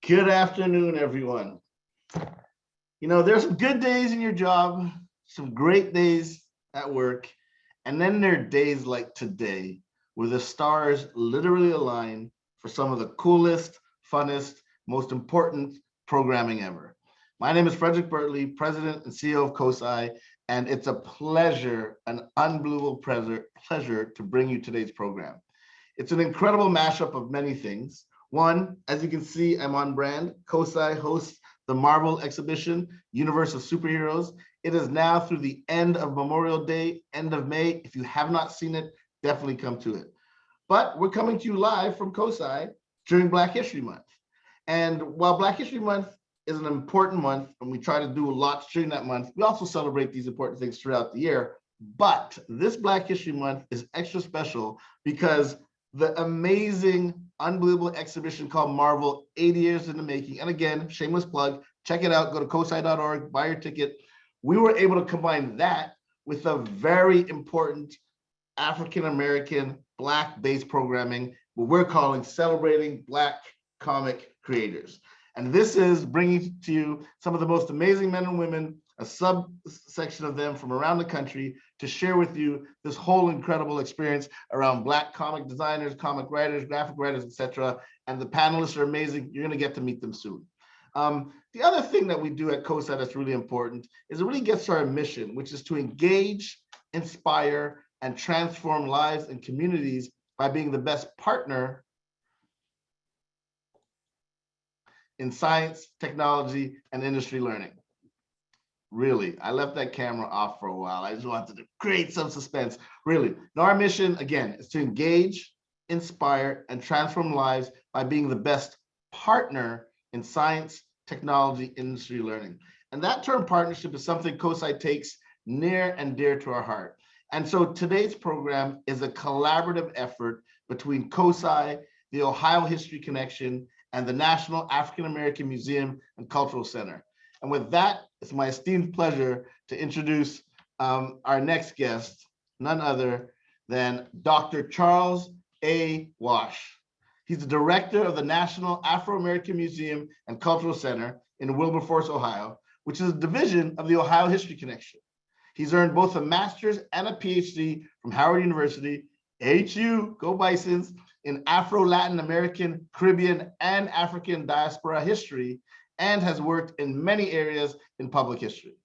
Good afternoon, everyone. You know, there's some good days in your job, some great days at work, and then there are days like today where the stars literally align for some of the coolest, funnest, most important programming ever. My name is Frederic Bertley, President and CEO of COSI, and it's a pleasure, an unbelievable pleasure to bring you today's program. It's an incredible mashup of many things. One, as you can see, I'm on brand. COSI hosts the Marvel exhibition, Universe of Superheroes. It is now through the end of Memorial Day, end of May. If you have not seen it, definitely come to it. But we're coming to you live from COSI during Black History Month. And while Black History Month is an important month, and we try to do lots during that month, we also celebrate these important things throughout the year. But this Black History Month is extra special because the amazing, unbelievable exhibition called Marvel, 80 years in the making. And again, shameless plug, check it out, go to cosi.org, buy your ticket. We were able to combine that with a very important African-American, Black-based programming, what we're calling Celebrating Black Comic Creators. And this is bringing to you some of the most amazing men and women, a subsection of them from around the country, to share with you this whole incredible experience around Black comic designers, comic writers, graphic writers, etc. And the panelists are amazing. You're going to get to meet them soon. The other thing that we do at COSI that's really important is it really gets to our mission, which is to engage, inspire, and transform lives and communities by being the best partner in science, technology, and industry learning. Really, I left that camera off for a while. I just wanted to create some suspense. Really, now our mission, again, is to engage, inspire, and transform lives by being the best partner in science, technology, industry learning. And that term partnership is something COSI takes near and dear to our heart. And so today's program is a collaborative effort between COSI, the Ohio History Connection, and the National African American Museum and Cultural Center. And with that, it's my esteemed pleasure to introduce our next guest, none other than Dr. Charles A. Wash. He's the director of the National Afro-American Museum and Cultural Center in Wilberforce, Ohio, which is a division of the Ohio History Connection. He's earned both a master's and a PhD from Howard University, HU, go Bisons, in Afro-Latin American, Caribbean, and African diaspora history, and has worked in many areas in public history.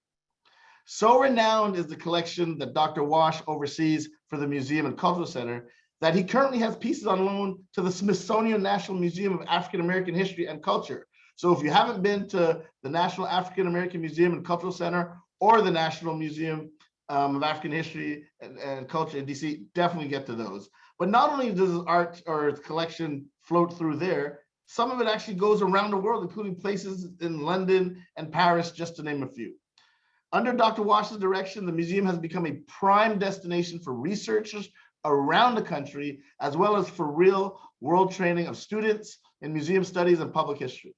So renowned is the collection that Dr. Wash oversees for the Museum and Cultural Center that he currently has pieces on loan to the Smithsonian National Museum of African American History and Culture. So if you haven't been to the National African American Museum and Cultural Center or the National Museum of African History and Culture in DC, definitely get to those. But not only does his art or its collection float through there, some of it actually goes around the world, including places in London and Paris, just to name a few. Under Dr. Wash's direction, the museum has become a prime destination for researchers around the country, as well as for real world training of students in museum studies and public history.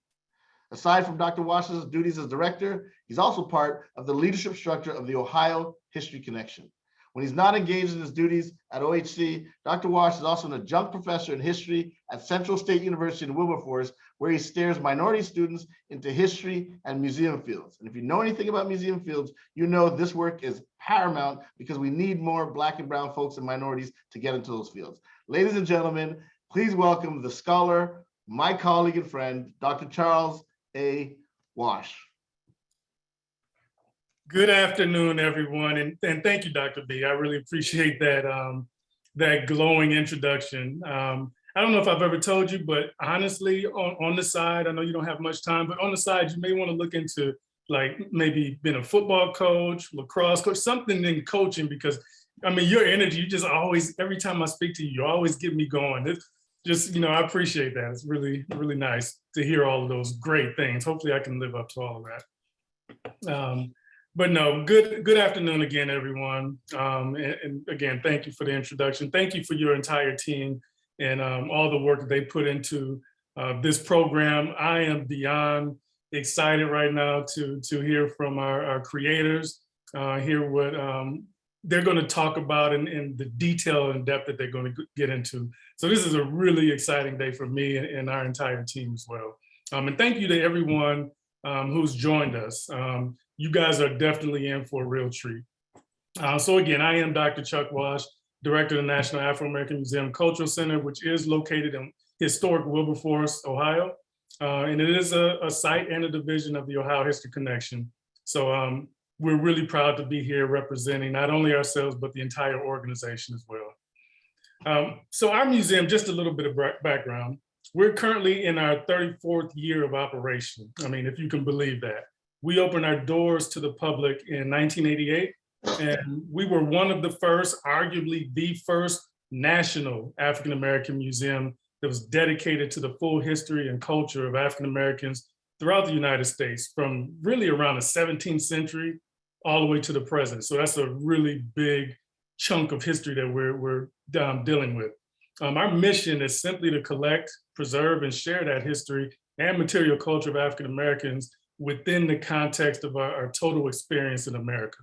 Aside from Dr. Wash's duties as director, he's also part of the leadership structure of the Ohio History Connection. When he's not engaged in his duties at OHC, Dr. Wash is also an adjunct professor in history at Central State University in Wilberforce, where he steers minority students into history and museum fields. And if you know anything about museum fields, you know this work is paramount because we need more Black and brown folks and minorities to get into those fields. Ladies and gentlemen, please welcome the scholar, my colleague and friend, Dr. Charles A. Wash. Good afternoon, everyone, and thank you, Dr. B. I really appreciate that, that glowing introduction. I don't know if I've ever told you, but honestly, on the side, I know you don't have much time, but on the side, you may want to look into like maybe being a football coach, lacrosse coach, something in coaching, because I mean, your energy, you just always, every time I speak to you, you always get me going. It's just, you know, I appreciate that. It's really, really nice to hear all of those great things. Hopefully I can live up to all of that. But no, good afternoon again, everyone. And again, thank you for the introduction. Thank you for your entire team and all the work that they put into this program. I am beyond excited right now to hear from our creators, hear what they're going to talk about in the detail and depth that they're going to get into. So this is a really exciting day for me and our entire team as well. And thank you to everyone who's joined us. You guys are definitely in for a real treat. So again, I am Dr. Chuck Wash, Director of the National Afro-American Museum Cultural Center, which is located in historic Wilberforce, Ohio. And it is a site and a division of the Ohio History Connection. So we're really proud to be here representing not only ourselves, but the entire organization as well. So our museum, just a little bit of background, we're currently in our 34th year of operation. I mean, if you can believe that. We opened our doors to the public in 1988, and we were one of the first, arguably the first national African-American museum that was dedicated to the full history and culture of African-Americans throughout the United States, from really around the 17th century all the way to the present. So that's a really big chunk of history that we're dealing with. Our mission is simply to collect, preserve, and share that history and material culture of African-Americans within the context of our total experience in America.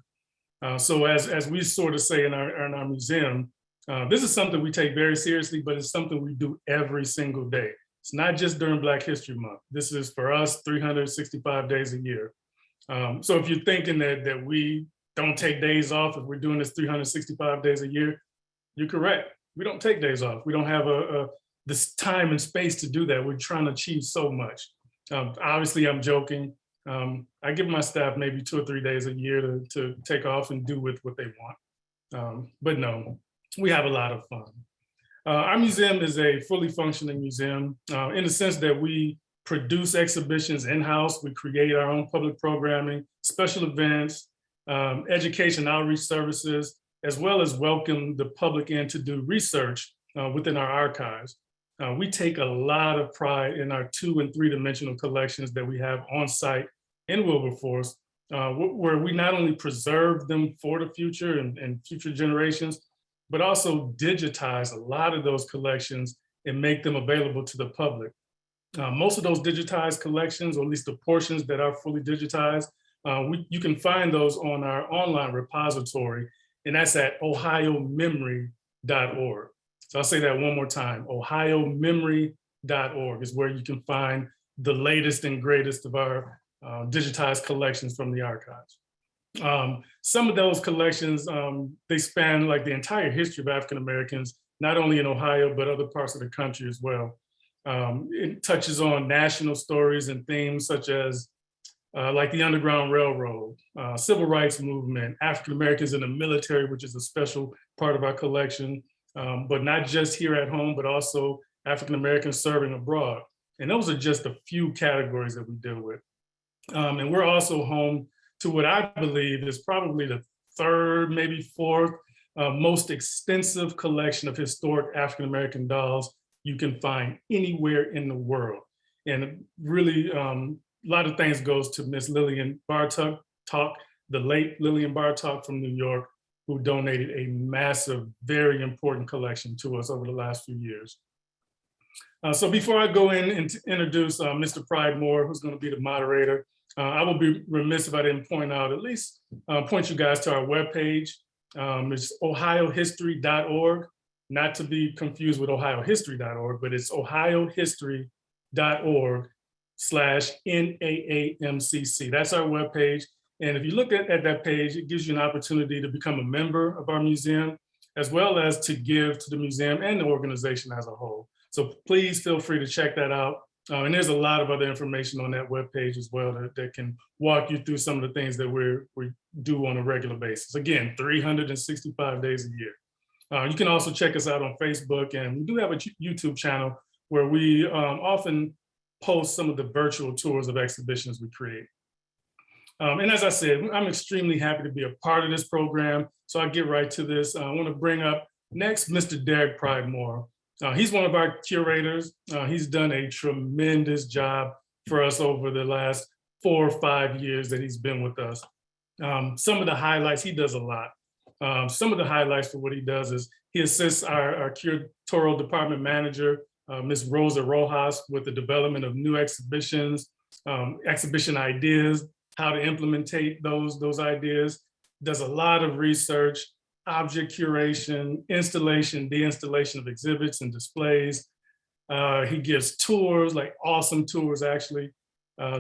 So as we sort of say in our museum, this is something we take very seriously, but it's something we do every single day. It's not just during Black History Month. This is for us 365 days a year. So if you're thinking that we don't take days off, if we're doing this 365 days a year, you're correct. We don't take days off. We don't have this time and space to do that. We're trying to achieve so much. Obviously, I'm joking. I give my staff maybe 2 or 3 days a year to take off and do with what they want. But no, we have a lot of fun. Our museum is a fully functioning museum in the sense that we produce exhibitions in-house. We create our own public programming, special events, education outreach services, as well as welcome the public in to do research within our archives. We take a lot of pride in our 2- and 3-dimensional collections that we have on site in Wilberforce, where we not only preserve them for the future and future generations, but also digitize a lot of those collections and make them available to the public. Most of those digitized collections, or at least the portions that are fully digitized, you can find those on our online repository, and that's at ohiomemory.org. So I'll say that one more time, ohiomemory.org is where you can find the latest and greatest of our digitized collections from the archives. Some of those collections, they span like the entire history of African Americans, not only in Ohio, but other parts of the country as well. It touches on national stories and themes such as like the Underground Railroad, Civil Rights Movement, African Americans in the military, which is a special part of our collection, but not just here at home, but also African Americans serving abroad. And those are just a few categories that we deal with. And we're also home to what I believe is probably the 3rd, maybe 4th most extensive collection of historic African-American dolls you can find anywhere in the world. And really, a lot of thanks goes to Miss Lillian Bartok, the late Lillian Bartok from New York, who donated a massive, very important collection to us over the last few years. So before I go in and introduce Mr. Pridemore, who's going to be the moderator, I will be remiss if I didn't point out, at least point you guys to our webpage. It's ohiohistory.org, not to be confused with ohiohistory.org, but it's ohiohistory.org/NAAMCC. That's our webpage. And if you look at that page, it gives you an opportunity to become a member of our museum, as well as to give to the museum and the organization as a whole. So please feel free to check that out. And there's a lot of other information on that webpage as well that can walk you through some of the things that we do on a regular basis. Again, 365 days a year. You can also check us out on Facebook, and we do have a YouTube channel where we often post some of the virtual tours of exhibitions we create. And as I said, I'm extremely happy to be a part of this program. So I'll get right to this. I want to bring up next Mr. Derek Pridemore. He's one of our curators. He's done a tremendous job for us over the last 4 or 5 years that he's been with us. Some of the highlights, he does a lot. Some of the highlights for what he does is he assists our curatorial department manager, Ms. Rosa Rojas, with the development of new exhibitions, exhibition ideas, how to implementate those ideas, does a lot of research, object curation, installation, deinstallation of exhibits and displays. He gives tours, like awesome tours actually,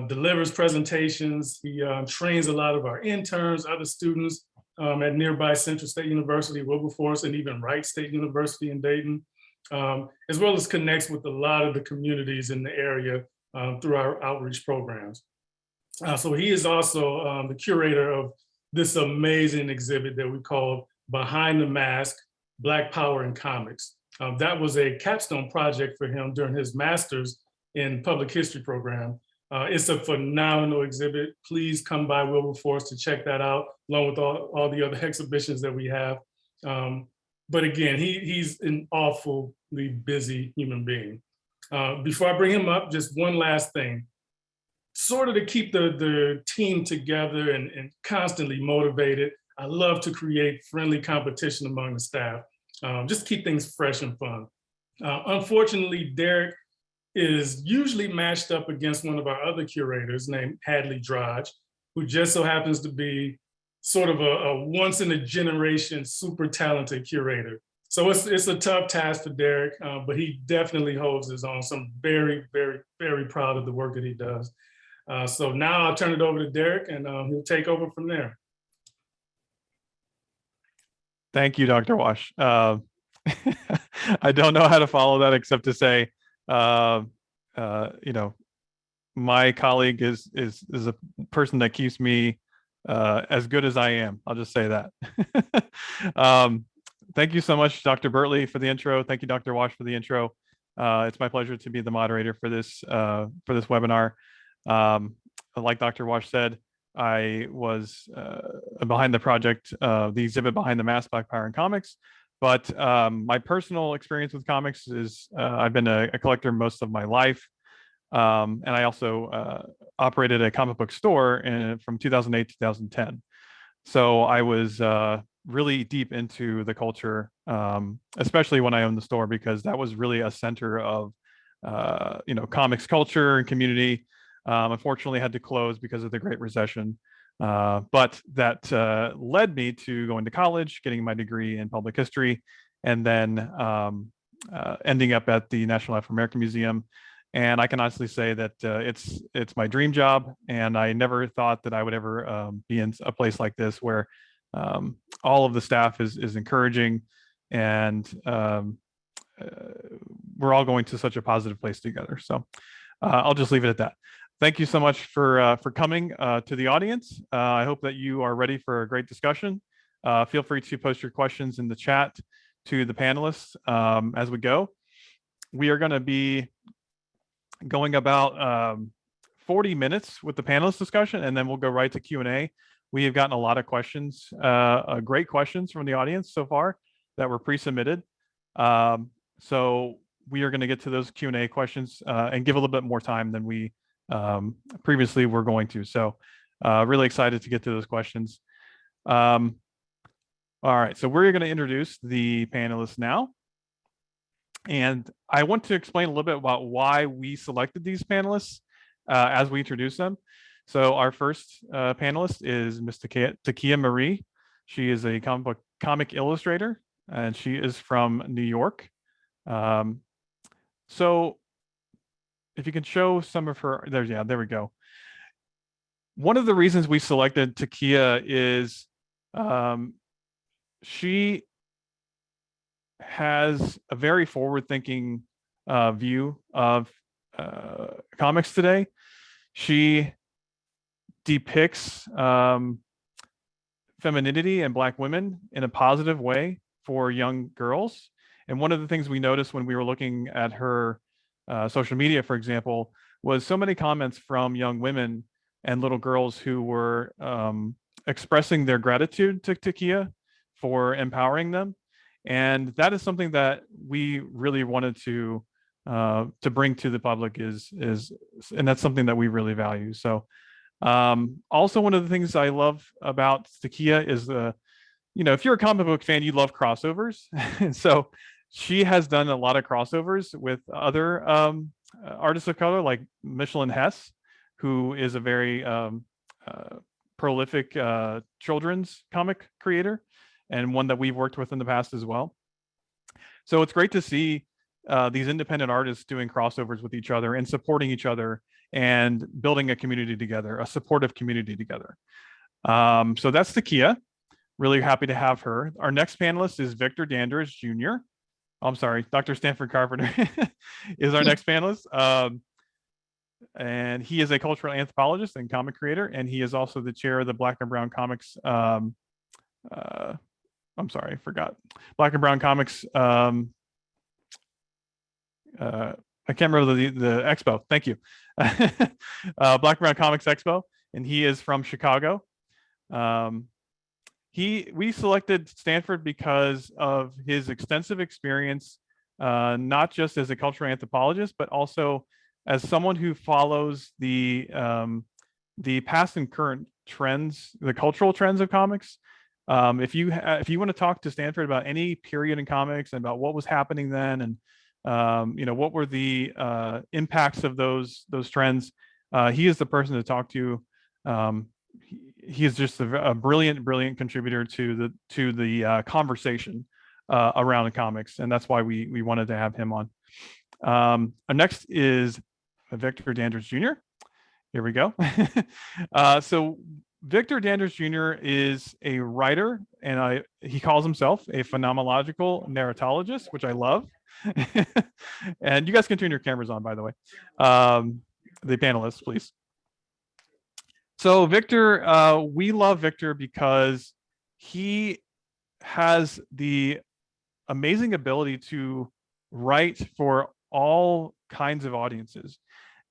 delivers presentations. He trains a lot of our interns, other students at nearby Central State University, Wilberforce, and even Wright State University in Dayton, as well as connects with a lot of the communities in the area through our outreach programs. So he is also the curator of this amazing exhibit that we call Behind the Mask, Black Power in Comics. That was a capstone project for him during his master's in public history program. It's a phenomenal exhibit. Please come by Wilberforce to check that out, along with all the other exhibitions that we have. But again, he's an awfully busy human being. Before I bring him up, just one last thing. Sort of to keep the team together and constantly motivated, I love to create friendly competition among the staff. Just keep things fresh and fun. Unfortunately, Derek is usually matched up against one of our other curators named Hadley Drodge, who just so happens to be sort of a once in a generation, super talented curator. So it's a tough task for Derek, but he definitely holds his own. So I'm very, very, very proud of the work that he does. So now I'll turn it over to Derek and he'll take over from there. Thank you, Dr. Wash. I don't know how to follow that except to say, you know, my colleague is a person that keeps me as good as I am. I'll just say that. Thank you so much, Dr. Bertley, for the intro. Thank you, Dr. Wash, for the intro. It's my pleasure to be the moderator for this webinar. Like Dr. Wash said, I was behind the project, the exhibit Behind the Mask, Black Power in Comics. But my personal experience with comics is I've been a collector most of my life. And I also operated a comic book store from 2008 to 2010. So I was really deep into the culture, especially when I owned the store, because that was really a center of you know, comics culture and community. Unfortunately had to close because of the Great Recession. But that led me to going to college, getting my degree in public history, and then ending up at the National Afro-American Museum. And I can honestly say that it's my dream job, and I never thought that I would ever be in a place like this where all of the staff is encouraging, and we're all going to such a positive place together. So I'll just leave it at that. Thank you so much for coming to the audience. I hope that you are ready for a great discussion. Feel free to post your questions in the chat to the panelists as we go. We are going to be going about 40 minutes with the panelist discussion, and then we'll go right to Q&A. We have gotten a lot of questions, great questions from the audience so far that were pre-submitted. So we are going to get to those Q&A questions and give a little bit more time than we previously were going to. So really excited to get to those questions. All right, so we're going to introduce the panelists now. And I want to explain a little bit about why we selected these panelists as we introduce them. So our first panelist is Ms. Takeia Marie. She is a comic illustrator, and she is from New York. So if you can show some of her, there we go. One of the reasons we selected Takeia is she has a very forward-thinking view of comics today. She depicts femininity and Black women in a positive way for young girls. And one of the things we noticed when we were looking at her social media, for example, was so many comments from young women and little girls who were expressing their gratitude to Takeia for empowering them. And that is something that we really wanted to bring to the public and that's something that we really value. So also one of the things I love about Takeia is you know, if you're a comic book fan, you love crossovers. And so she has done a lot of crossovers with other artists of color, like Michelin Hess, who is a very prolific children's comic creator, and one that we've worked with in the past as well. So it's great to see these independent artists doing crossovers with each other and supporting each other and building a community together, a supportive community together. So that's Takeia. Really happy to have her. Our next panelist is Victor Dandridge Jr. I'm sorry, Dr. Standford Carpenter is our next panelist. And he is a cultural anthropologist and comic creator, and he is also the chair of the Black and Brown Comics. I'm sorry, I forgot. Black and Brown Comics. I can't remember the expo. Thank you. Black and Brown Comics Expo, and he is from Chicago. We selected Standford because of his extensive experience, not just as a cultural anthropologist, but also as someone who follows the past and current trends, the cultural trends of comics. If you want to talk to Standford about any period in comics and about what was happening then, and what were the impacts of those trends, he is the person to talk to. He is just a brilliant contributor to the conversation around the comics, and that's why we wanted to have him on. Next is Victor Dandridge Jr. Here we go. So Victor Dandridge Jr. is a writer, and he calls himself a phenomenological narratologist, which I love. And you guys can turn your cameras on, by the way. The panelists, please. So Victor, we love Victor because he has the amazing ability to write for all kinds of audiences.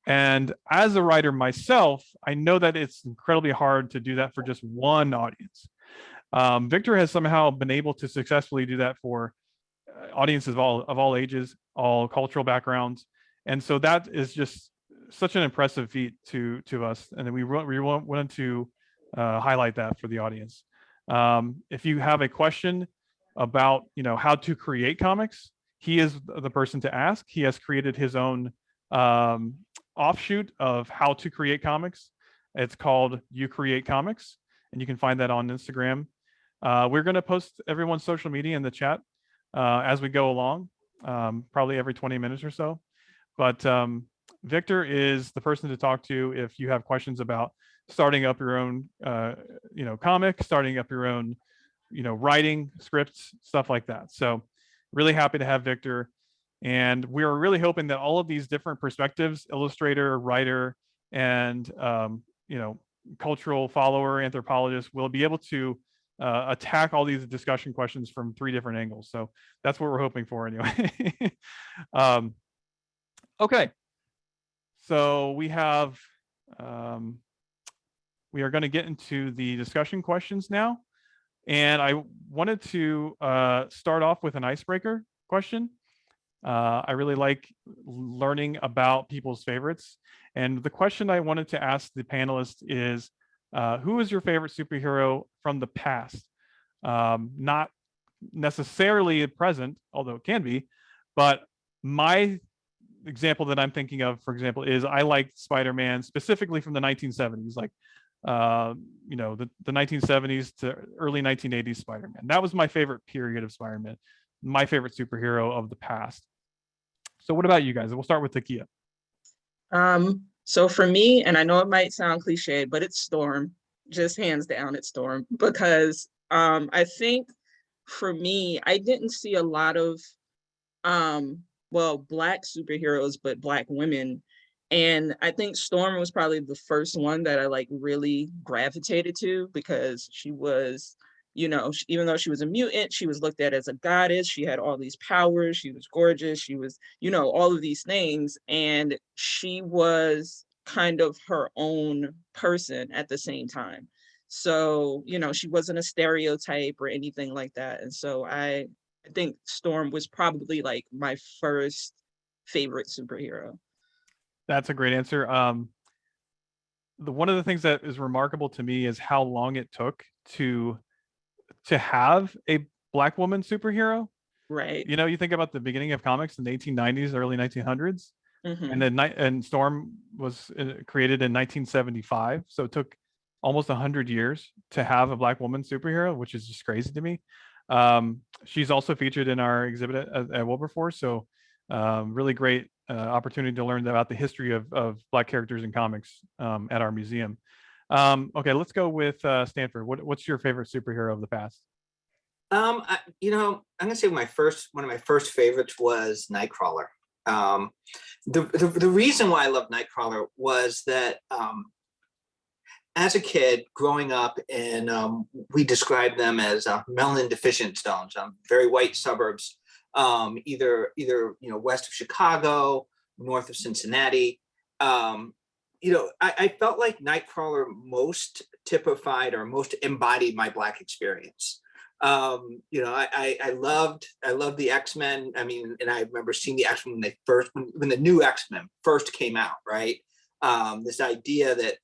And as a writer myself, I know that it's incredibly hard to do that for just one audience. Victor has somehow been able to successfully do that for audiences of all ages, all cultural backgrounds. And so that is just such an impressive feat to us. And we wanted to highlight that for the audience. If you have a question about, how to create comics, he is the person to ask. He has created his own offshoot of how to create comics. It's called You Create Comics, and you can find that on Instagram. We're going to post everyone's social media in the chat as we go along, probably every 20 minutes or so. But Victor is the person to talk to if you have questions about starting up your own, comic, starting up your own, writing scripts, stuff like that. So really happy to have Victor. And we're really hoping that all of these different perspectives, illustrator, writer, and, cultural follower, anthropologist, will be able to attack all these discussion questions from 3 different angles. So that's what we're hoping for anyway. Okay. So we have, we are going to get into the discussion questions now. And I wanted to start off with an icebreaker question. I really like learning about people's favorites. And the question I wanted to ask the panelists is, who is your favorite superhero from the past? Not necessarily present, although it can be, but my example that I'm thinking of, for example, is I like Spider-Man specifically from the 1970s, like, the 1970s to early 1980s Spider-Man. That was my favorite period of Spider-Man, my favorite superhero of the past. So what about you guys? We'll start with Takeia. So for me, and I know it might sound cliche, but it's Storm, just hands down, it's Storm, because I think for me, I didn't see a lot of Black superheroes, but Black women. And I think Storm was probably the first one that I really gravitated to, because she was, even though she was a mutant, she was looked at as a goddess. She had all these powers. She was gorgeous. She was, all of these things. And she was kind of her own person at the same time. So, she wasn't a stereotype or anything like that. And so I think Storm was probably my first favorite superhero. That's a great answer. One of the things that is remarkable to me is how long it took to have a Black woman superhero. Right. You think about the beginning of comics in the 1890s, early 1900s, Mm-hmm. and Storm was created in 1975. So it took almost 100 years to have a Black woman superhero, which is just crazy to me. She's also featured in our exhibit at Wilberforce. So Really great opportunity to learn about the history of Black characters in comics at our museum. Okay, let's go with Stanford. What's your favorite superhero of the past? I'm gonna say one of my first favorites was Nightcrawler. The reason why I love Nightcrawler was that as a kid growing up in, we described them as melanin deficient zones, very white suburbs, either west of Chicago, north of Cincinnati. I felt like Nightcrawler most typified or most embodied my Black experience. I loved the X-Men. I mean, and I remember seeing the X-Men when the new X-Men first came out, right? This idea that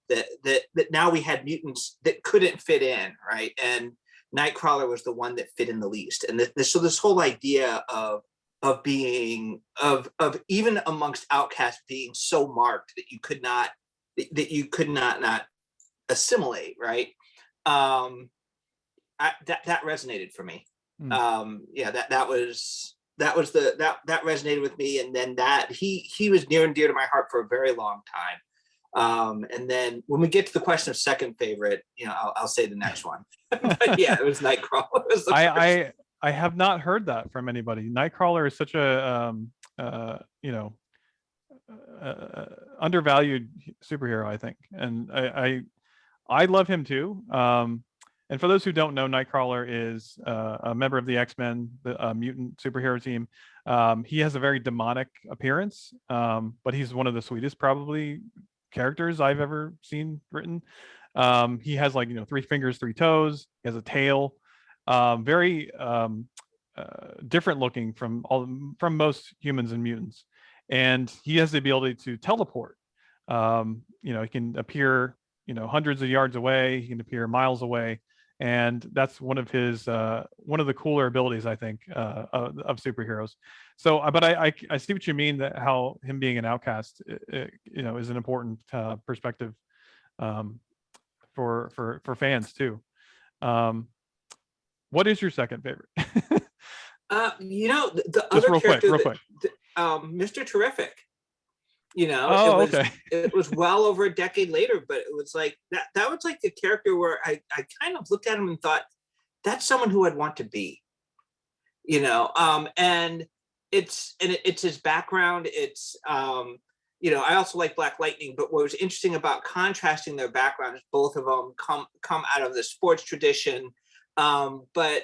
now we had mutants that couldn't fit in, right? And Nightcrawler was the one that fit in the least. And so this whole idea of being even amongst outcasts being so marked that you could not assimilate, right? That resonated for me. That resonated with me, and then that he was near and dear to my heart for a very long time. And then when we get to the question of second favorite, I'll say the next one. But yeah, it was Nightcrawler. It was I have not heard that from anybody. Nightcrawler is such a undervalued superhero, I think, and I love him too. And for those who don't know, Nightcrawler is a member of the X-Men, the mutant superhero team. He has a very demonic appearance, but he's one of the sweetest, probably, characters I've ever seen written. He has 3 fingers, 3 toes. He has a tail. Very different looking from most humans and mutants. And he has the ability to teleport. He can appear, hundreds of yards away. He can appear miles away. And that's one of the cooler abilities, I think, of superheroes. So, but I see what you mean, that how him being an outcast, is an important perspective for fans too. What is your second favorite? The Just other real character, quick. Mr. Terrific. Okay. It was well over a decade later, but it was like that was like the character where I kind of looked at him and thought, that's someone who I'd want to be. And it's his background. It's I also like Black Lightning, but what was interesting about contrasting their backgrounds, both of them come out of the sports tradition. But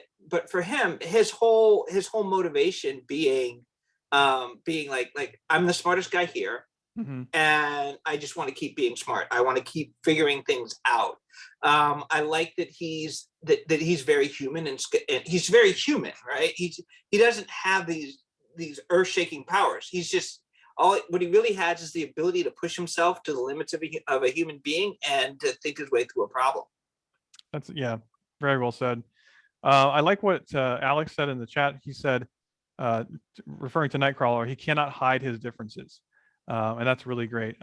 for him, his whole motivation being like I'm the smartest guy here. Mm-hmm. And I just want to keep being smart. I want to keep figuring things out. I like that he's very human and he's very human, right? He doesn't have these earth-shaking powers. He's just what he really has is the ability to push himself to the limits of a human being and to think his way through a problem. That's very well said. I like what Alex said in the chat. He said, referring to Nightcrawler, he cannot hide his differences. And that's really great.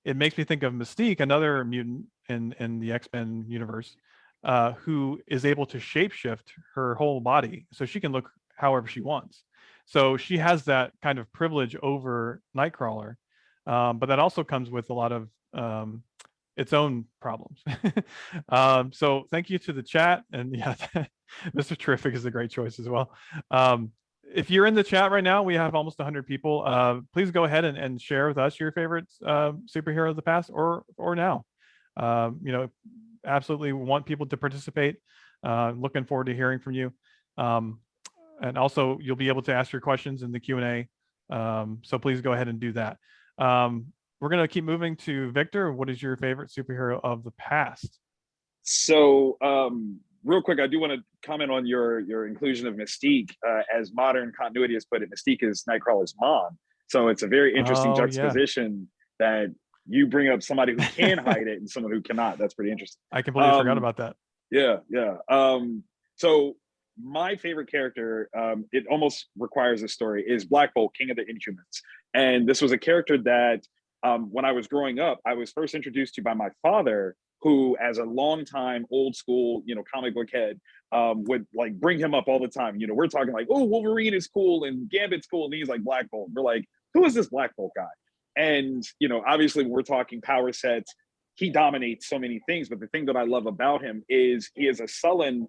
It makes me think of Mystique, another mutant in the X-Men universe, who is able to shapeshift her whole body so she can look however she wants. So she has that kind of privilege over Nightcrawler, but that also comes with a lot of its own problems. So thank you to the chat, and Mr. Terrific is a great choice as well. If you're in the chat right now, we have almost 100 people. Please go ahead and share with us your favorite superhero of the past or now. Absolutely want people to participate. Looking forward to hearing from you. And also, you'll be able to ask your questions in the Q&A. So please go ahead and do that. We're going to keep moving to Victor. What is your favorite superhero of the past? So real quick, I do want to comment on your inclusion of Mystique. As modern continuity has put it, Mystique is Nightcrawler's mom. So it's a very interesting juxtaposition that you bring up somebody who can hide it and someone who cannot. That's pretty interesting. I completely forgot about that. Yeah. So my favorite character, it almost requires a story, is Black Bolt, King of the Inhumans. And this was a character that when I was growing up, I was first introduced to by my father who, as a longtime old school, comic book head, would like bring him up all the time. We're talking like, oh, Wolverine is cool and Gambit's cool, and he's like Black Bolt. We're like, who is this Black Bolt guy? And obviously, when we're talking power sets, he dominates so many things. But the thing that I love about him is he is a sullen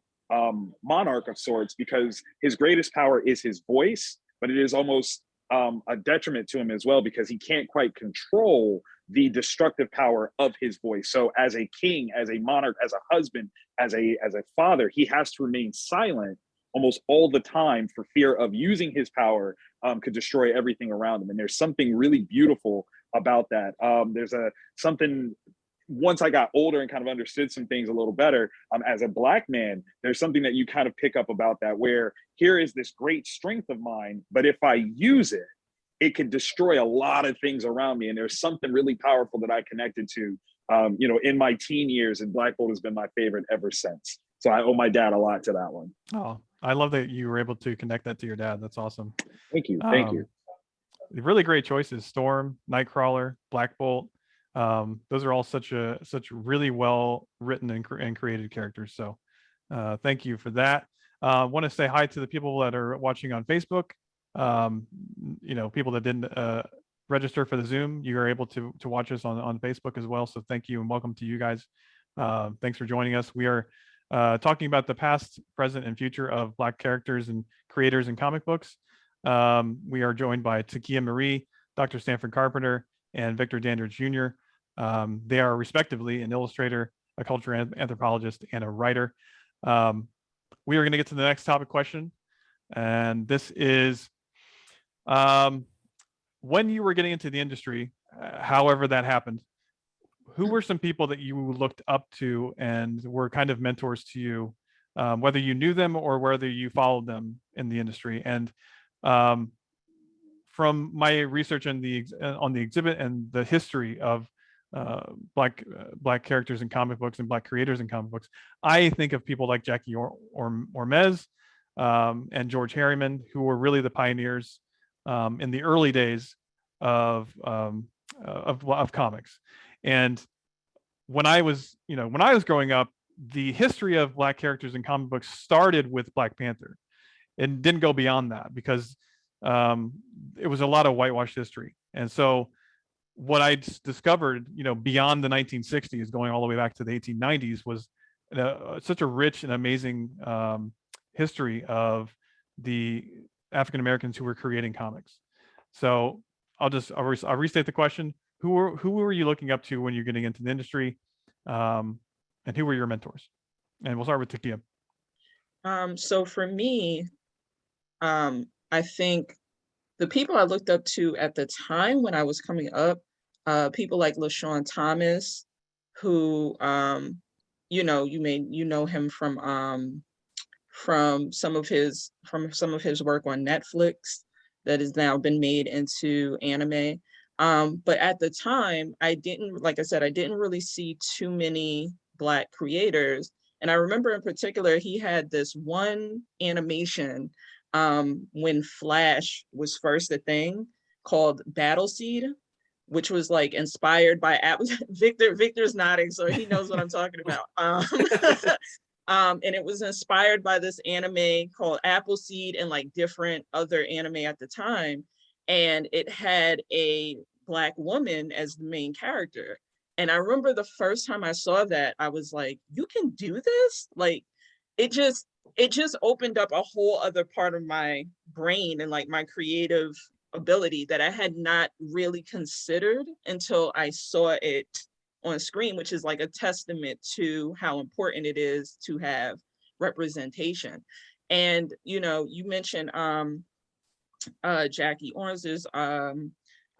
monarch of sorts, because his greatest power is his voice, but it is almost a detriment to him as well, because he can't quite control the destructive power of his voice. So as a king, as a monarch, as a husband, as a father, he has to remain silent almost all the time for fear of using his power could destroy everything around him. And there's something really beautiful about that. There's something, once I got older and kind of understood some things a little better, as a Black man, there's something that you kind of pick up about that, where here is this great strength of mine, but if I use it, it can destroy a lot of things around me. And there's something really powerful that I connected to, in my teen years, and Black Bolt has been my favorite ever since. So I owe my dad a lot to that one. Oh, I love that you were able to connect that to your dad. That's awesome. Thank you. Thank you. Really great choices. Storm, Nightcrawler, Black Bolt. Those are all such really well written and created characters. So thank you for that. I want to say hi to the people that are watching on Facebook. People that didn't register for the Zoom, you are able to watch us on Facebook as well. So thank you and welcome to you guys. Thanks for joining us. We are talking about the past, present, and future of Black characters and creators in comic books. We are joined by Takeia Marie, Dr. Standford Carpenter, and Victor Dandridge Jr. They are respectively an illustrator, a cultural anthropologist, and a writer. We are going to get to the next topic question. And this is, when you were getting into the industry, however that happened, who were some people that you looked up to and were kind of mentors to you, whether you knew them or whether you followed them in the industry? And from my research on the exhibit and the history of Black characters in comic books and Black creators in comic books, I think of people like Jackie Ormez and George Harriman, who were really the pioneers in the early days of comics. And when I was growing up, the history of Black characters in comic books started with Black Panther and didn't go beyond that, because it was a lot of whitewashed history. And so what I discovered, beyond the 1960s, going all the way back to the 1890s, was such a rich and amazing history of the African Americans who were creating comics. So I'll restate the question: who were you looking up to when you're getting into the industry, and who were your mentors? And we'll start with Takeia. So for me, I think the people I looked up to at the time when I was coming up, people like LaShawn Thomas, who you know him from some of his work on Netflix that has now been made into anime. But at the time, I didn't really see too many Black creators. And I remember in particular, he had this one animation when Flash was first a thing, called Battleseed, which was like inspired by Victor's nodding, so he knows what I'm talking about. And it was inspired by this anime called Appleseed and like different other anime at the time. And it had a Black woman as the main character. And I remember the first time I saw that, I was like, you can do this? Like, it just opened up a whole other part of my brain and like my creative ability that I had not really considered until I saw it on screen, which is like a testament to how important it is to have representation. And you mentioned Jackie Ormez's,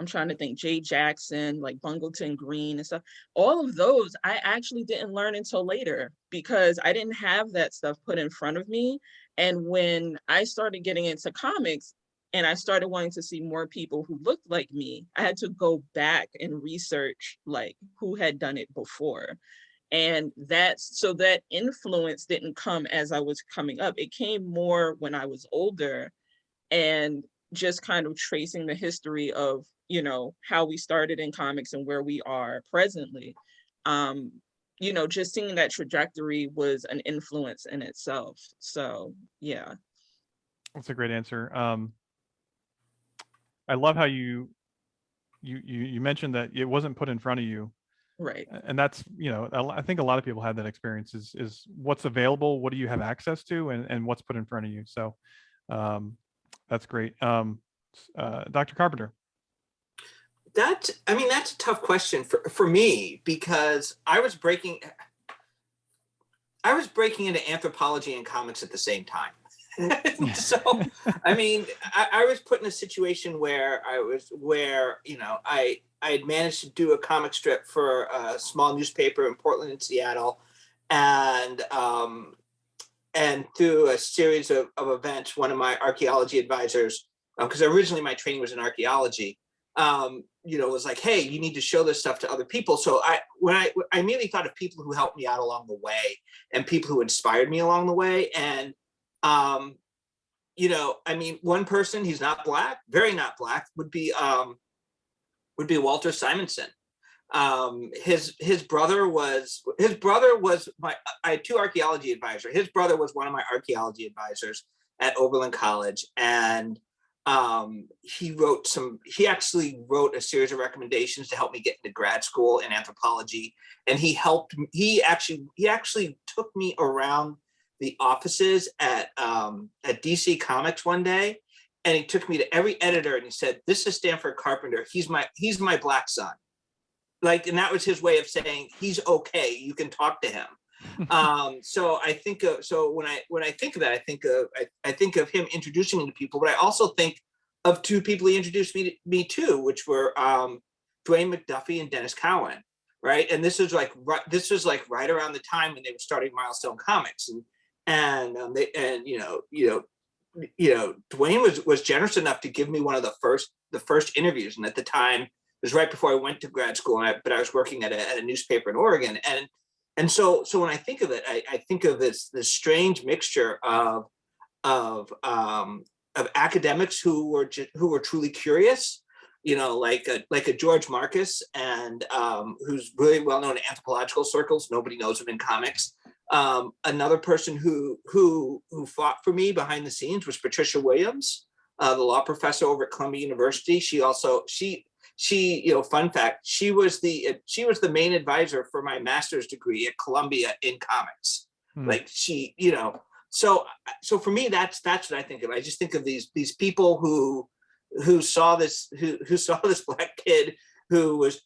I'm trying to think, Jay Jackson, like Bungleton Green and stuff. All of those I actually didn't learn until later, because I didn't have that stuff put in front of me. And when I started getting into comics and I started wanting to see more people who looked like me, I had to go back and research like who had done it before. And that influence didn't come as I was coming up. It came more when I was older, and just kind of tracing the history of, how we started in comics and where we are presently. you know, just seeing that trajectory was an influence in itself. So yeah. That's a great answer. I love how you mentioned that it wasn't put in front of you. Right. And that's, you know, I think a lot of people have that experience is what's available, what do you have access to, and what's put in front of you. So that's great. Dr. Carpenter. That's a tough question for me, because I was breaking into anthropology and comics at the same time. So, I mean, I was put in a situation where you know, I had managed to do a comic strip for a small newspaper in Portland and Seattle. And through a series of events, one of my archaeology advisors, because originally my training was in archaeology, you know, was like, hey, you need to show this stuff to other people. So I immediately thought of people who helped me out along the way and people who inspired me along the way. And, you know, I mean, one person, he's not Black, very not Black, would be Walter Simonson. His brother was I had two archaeology advisors. His brother was one of my archaeology advisors at Oberlin College. And he actually wrote a series of recommendations to help me get into grad school in anthropology. And he actually took me around the offices at DC Comics one day, and he took me to every editor and he said, "This is Standford Carpenter. He's my Black son." Like, and that was his way of saying he's okay. You can talk to him. So I think when I think of that, I think of him introducing me to people, but I also think of two people he introduced me to, which were Dwayne McDuffie and Dennis Cowan, right? And this was like right around the time when they were starting Milestone Comics, and Dwayne was generous enough to give me one of the first interviews, and at the time it was right before I went to grad school, but I was working at a newspaper in Oregon, and so when I think of it, I think of this strange mixture of academics who were truly curious, you know, like a George Marcus, and who's really well known in anthropological circles. Nobody knows him in comics. Another person who fought for me behind the scenes was Patricia Williams, the law professor over at Columbia University. She, you know, fun fact, she was the main advisor for my master's degree at Columbia in comics. Like, she, you know, so for me, that's what I think of. I just think of these people who saw this Black kid who was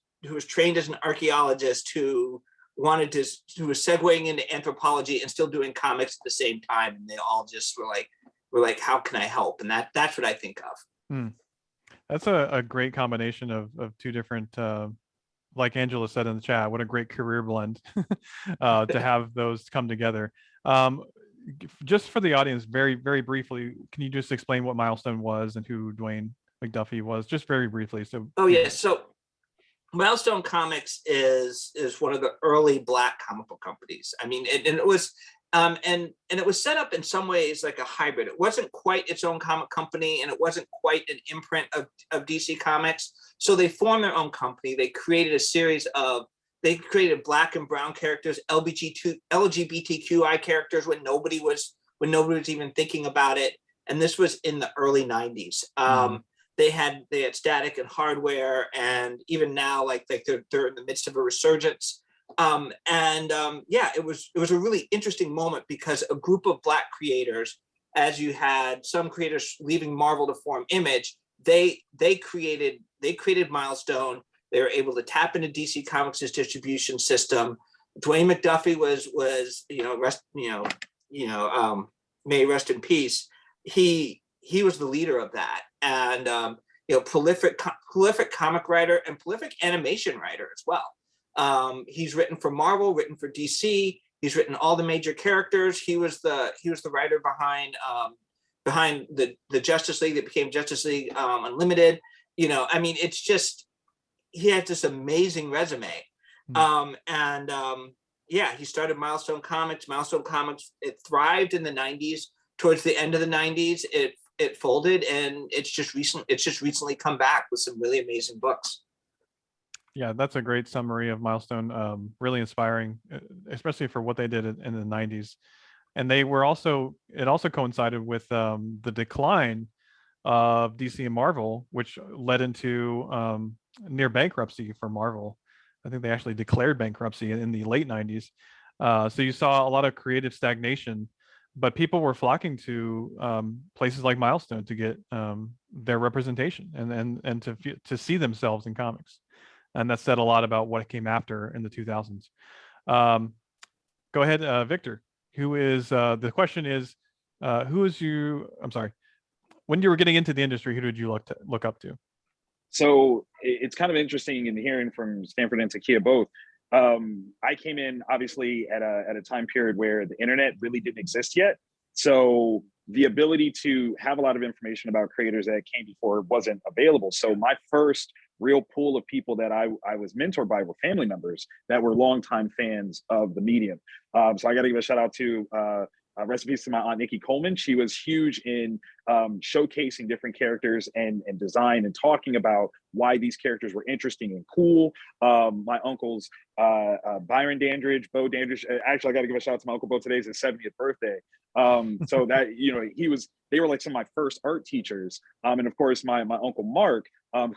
trained as an archaeologist, who was segueing into anthropology and still doing comics at the same time, and they all just were like, how can I help? And that's what I think of. That's a great combination of two different, like Angela said in the chat, what a great career blend to have those come together. Just for the audience, very, very briefly, can you just explain what Milestone was and who Dwayne McDuffie was, just very briefly? So, So Milestone Comics is one of the early Black comic book companies. I mean, and it was and it was set up in some ways like a hybrid. It wasn't quite its own comic company, and it wasn't quite an imprint of DC Comics. So they formed their own company. They created a series of Black and brown characters, LGBTQI characters when nobody was even thinking about it. And this was in the early 90s. They had Static and Hardware, and even now, like they're in the midst of a resurgence. It was a really interesting moment, because a group of Black creators, as you had some creators leaving Marvel to form Image, they created Milestone. They were able to tap into DC Comics' distribution system. Dwayne McDuffie was may rest in peace. He was the leader of that, and prolific comic writer and prolific animation writer as well. He's written for Marvel, written for DC. He's written all the major characters. He was the writer behind the Justice League that became Justice League Unlimited. You know, I mean, it's just, he had this amazing resume. He started Milestone Comics. Milestone Comics, it thrived in the 90s. Towards the end of the 90s, it folded, and it's just recently come back with some really amazing books. Yeah, that's a great summary of Milestone. Really inspiring, especially for what they did in the 90s. And it also coincided with the decline of DC and Marvel, which led into near bankruptcy for Marvel. I think they actually declared bankruptcy in the late 90s. So you saw a lot of creative stagnation, but people were flocking to places like Milestone to get their representation and to see themselves in comics. And that said a lot about what came after in the 2000s. Go ahead, Victor. Who is the question is, who is you? I'm sorry. When you were getting into the industry, who did you look up to? So it's kind of interesting in hearing from Stanford and Takeia both. I came in obviously at a time period where the internet really didn't exist yet. So the ability to have a lot of information about creators that came before wasn't available. So my first real pool of people that I was mentored by were family members that were longtime fans of the medium. So I got to give a shout out to recipes to my aunt Nikki Coleman. She was huge in showcasing different characters and design and talking about why these characters were interesting and cool. My uncles, Byron Dandridge, Bo Dandridge. Actually, I got to give a shout out to my uncle Bo. Today's his 70th birthday. So that, they were like some of my first art teachers. And of course, my uncle Mark,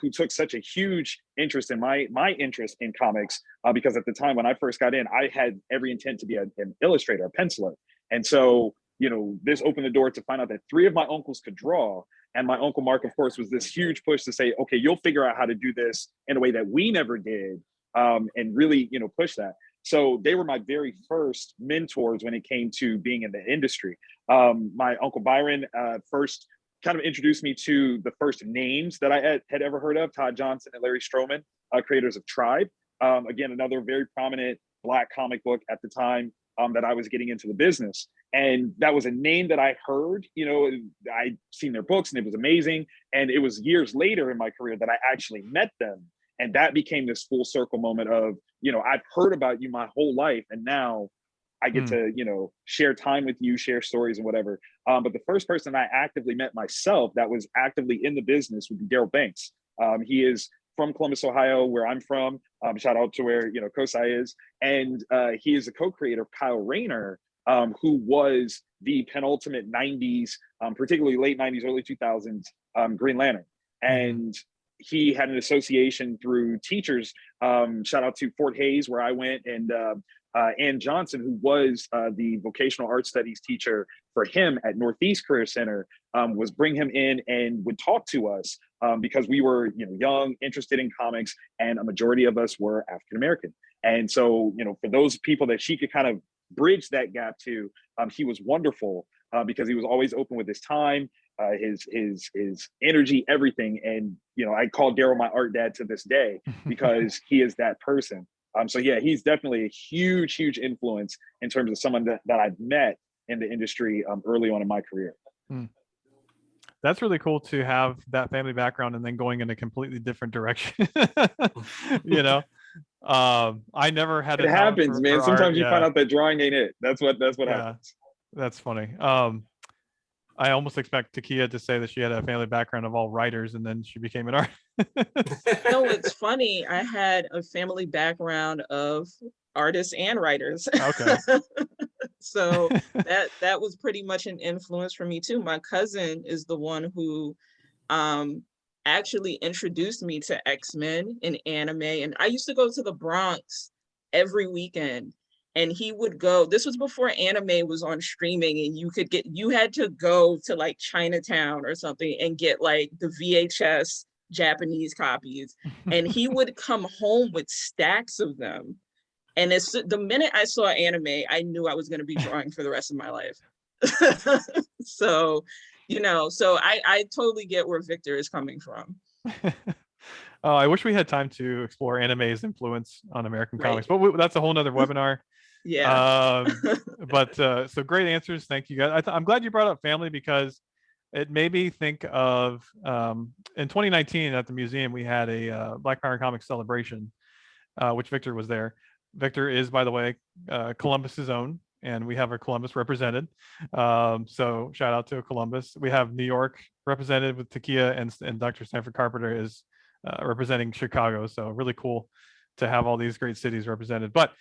who took such a huge interest in my interest in comics, because at the time when I first got in, I had every intent to be an illustrator, a penciler. And so, this opened the door to find out that 3 of my uncles could draw. And my uncle Mark, of course, was this huge push to say, okay, you'll figure out how to do this in a way that we never did, and really, push that. So they were my very first mentors when it came to being in the industry. My uncle Byron first kind of introduced me to the first names that I had ever heard of, Todd Johnson and Larry Stroman, creators of Tribe. Again, another very prominent Black comic book at the time that I was getting into the business. And that was a name that I heard, I'd seen their books and it was amazing. And it was years later in my career that I actually met them. And that became this full circle moment of, I've heard about you my whole life. And now I get to, share time with you, share stories and whatever. But the first person I actively met myself that was actively in the business would be Daryl Banks. He is from Columbus, Ohio, where I'm from. Shout out to where, COSI is. And he is a co-creator of Kyle Rayner, who was the penultimate 90s, particularly late 90s, early 2000s Green Lantern. And he had an association through teachers. Shout out to Fort Hayes, where I went, and Ann Johnson, who was the vocational art studies teacher for him at Northeast Career Center, was bring him in and would talk to us because we were, young, interested in comics, and a majority of us were African American. And so, for those people that she could kind of bridge that gap to, he was wonderful because he was always open with his time, his energy, everything. And I call Daryl my art dad to this day because he is that person. So yeah, he's definitely a huge influence in terms of someone that I've met in the industry early on in my career. That's really cool to have that family background and then going in a completely different direction. I never had it happens, man. Sometimes you find out that drawing ain't it. That's what happens. That's funny. I almost expect Takeia to say that she had a family background of all writers and then she became an artist. No, it's funny. I had a family background of artists and writers. Okay. So that was pretty much an influence for me too. My cousin is the one who actually introduced me to X-Men and anime. And I used to go to the Bronx every weekend. And he would go, this was before anime was on streaming and you had to go to like Chinatown or something and get like the VHS Japanese copies. And he would come home with stacks of them. And the minute I saw anime, I knew I was going to be drawing for the rest of my life. So, so I totally get where Victor is coming from. I wish we had time to explore anime's influence on American comics, but that's a whole nother webinar. Yeah. But so great answers. Thank you guys. I'm glad you brought up family because it made me think of in 2019 at the museum, we had a Black Power Comics celebration, which Victor was there. Victor is, by the way, Columbus's own, and we have our Columbus represented. So shout out to Columbus. We have New York represented with Takeia and Dr. Standford Carpenter is representing Chicago. So really cool to have all these great cities represented. But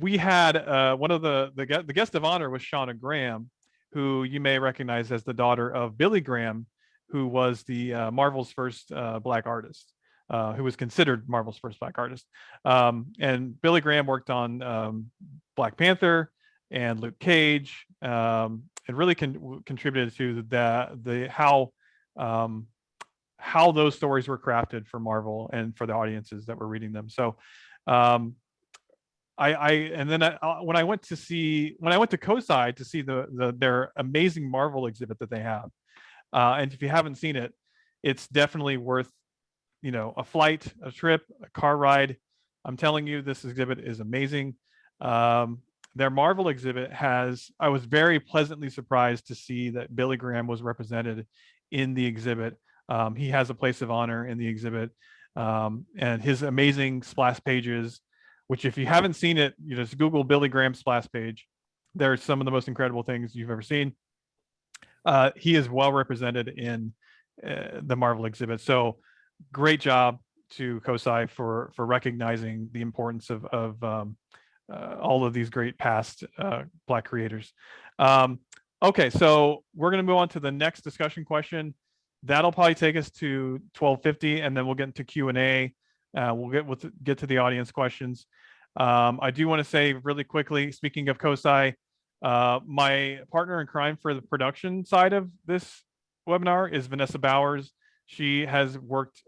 we had one of the guest of honor was Shauna Graham, who you may recognize as the daughter of Billy Graham, who was the Marvel's first Black artist, who was considered Marvel's first Black artist. And Billy Graham worked on Black Panther and Luke Cage, and really contributed to the how those stories were crafted for Marvel and for the audiences that were reading them. So when I went to COSI to see their amazing Marvel exhibit that they have, and if you haven't seen it, it's definitely worth, a flight, a trip, a car ride. I'm telling you, this exhibit is amazing. Their Marvel exhibit I was very pleasantly surprised to see that Billy Graham was represented in the exhibit. He has a place of honor in the exhibit, and his amazing splash pages, which if you haven't seen it, you just Google Billy Graham splash page. There's some of the most incredible things you've ever seen. He is well represented in the Marvel exhibit. So great job to COSI for recognizing the importance of all of these great past Black creators. Okay, so we're going to move on to the next discussion question. That'll probably take us to 12:50, and then we'll get into Q&A. We'll get to the audience questions. I do want to say really quickly, speaking of COSI, my partner in crime for the production side of this webinar is Vanessa Bowers. She has worked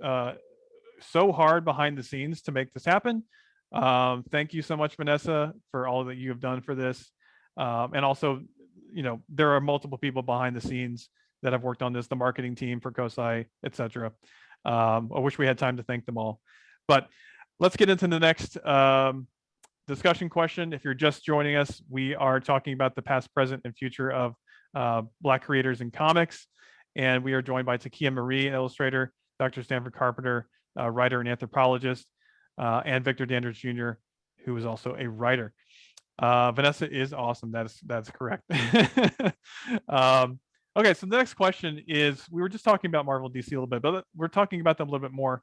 so hard behind the scenes to make this happen. Thank you so much, Vanessa, for all that you have done for this. And also, there are multiple people behind the scenes that have worked on this, the marketing team for COSI, etc. I wish we had time to thank them all. But let's get into the next discussion question. If you're just joining us, we are talking about the past, present, and future of Black creators in comics. And we are joined by Takeia Marie, illustrator, Dr. Standford Carpenter, writer and anthropologist, and Victor Dandridge Jr., who is also a writer. Vanessa is awesome. That's correct. Okay, so the next question is, we were just talking about Marvel DC a little bit, but we're talking about them a little bit more.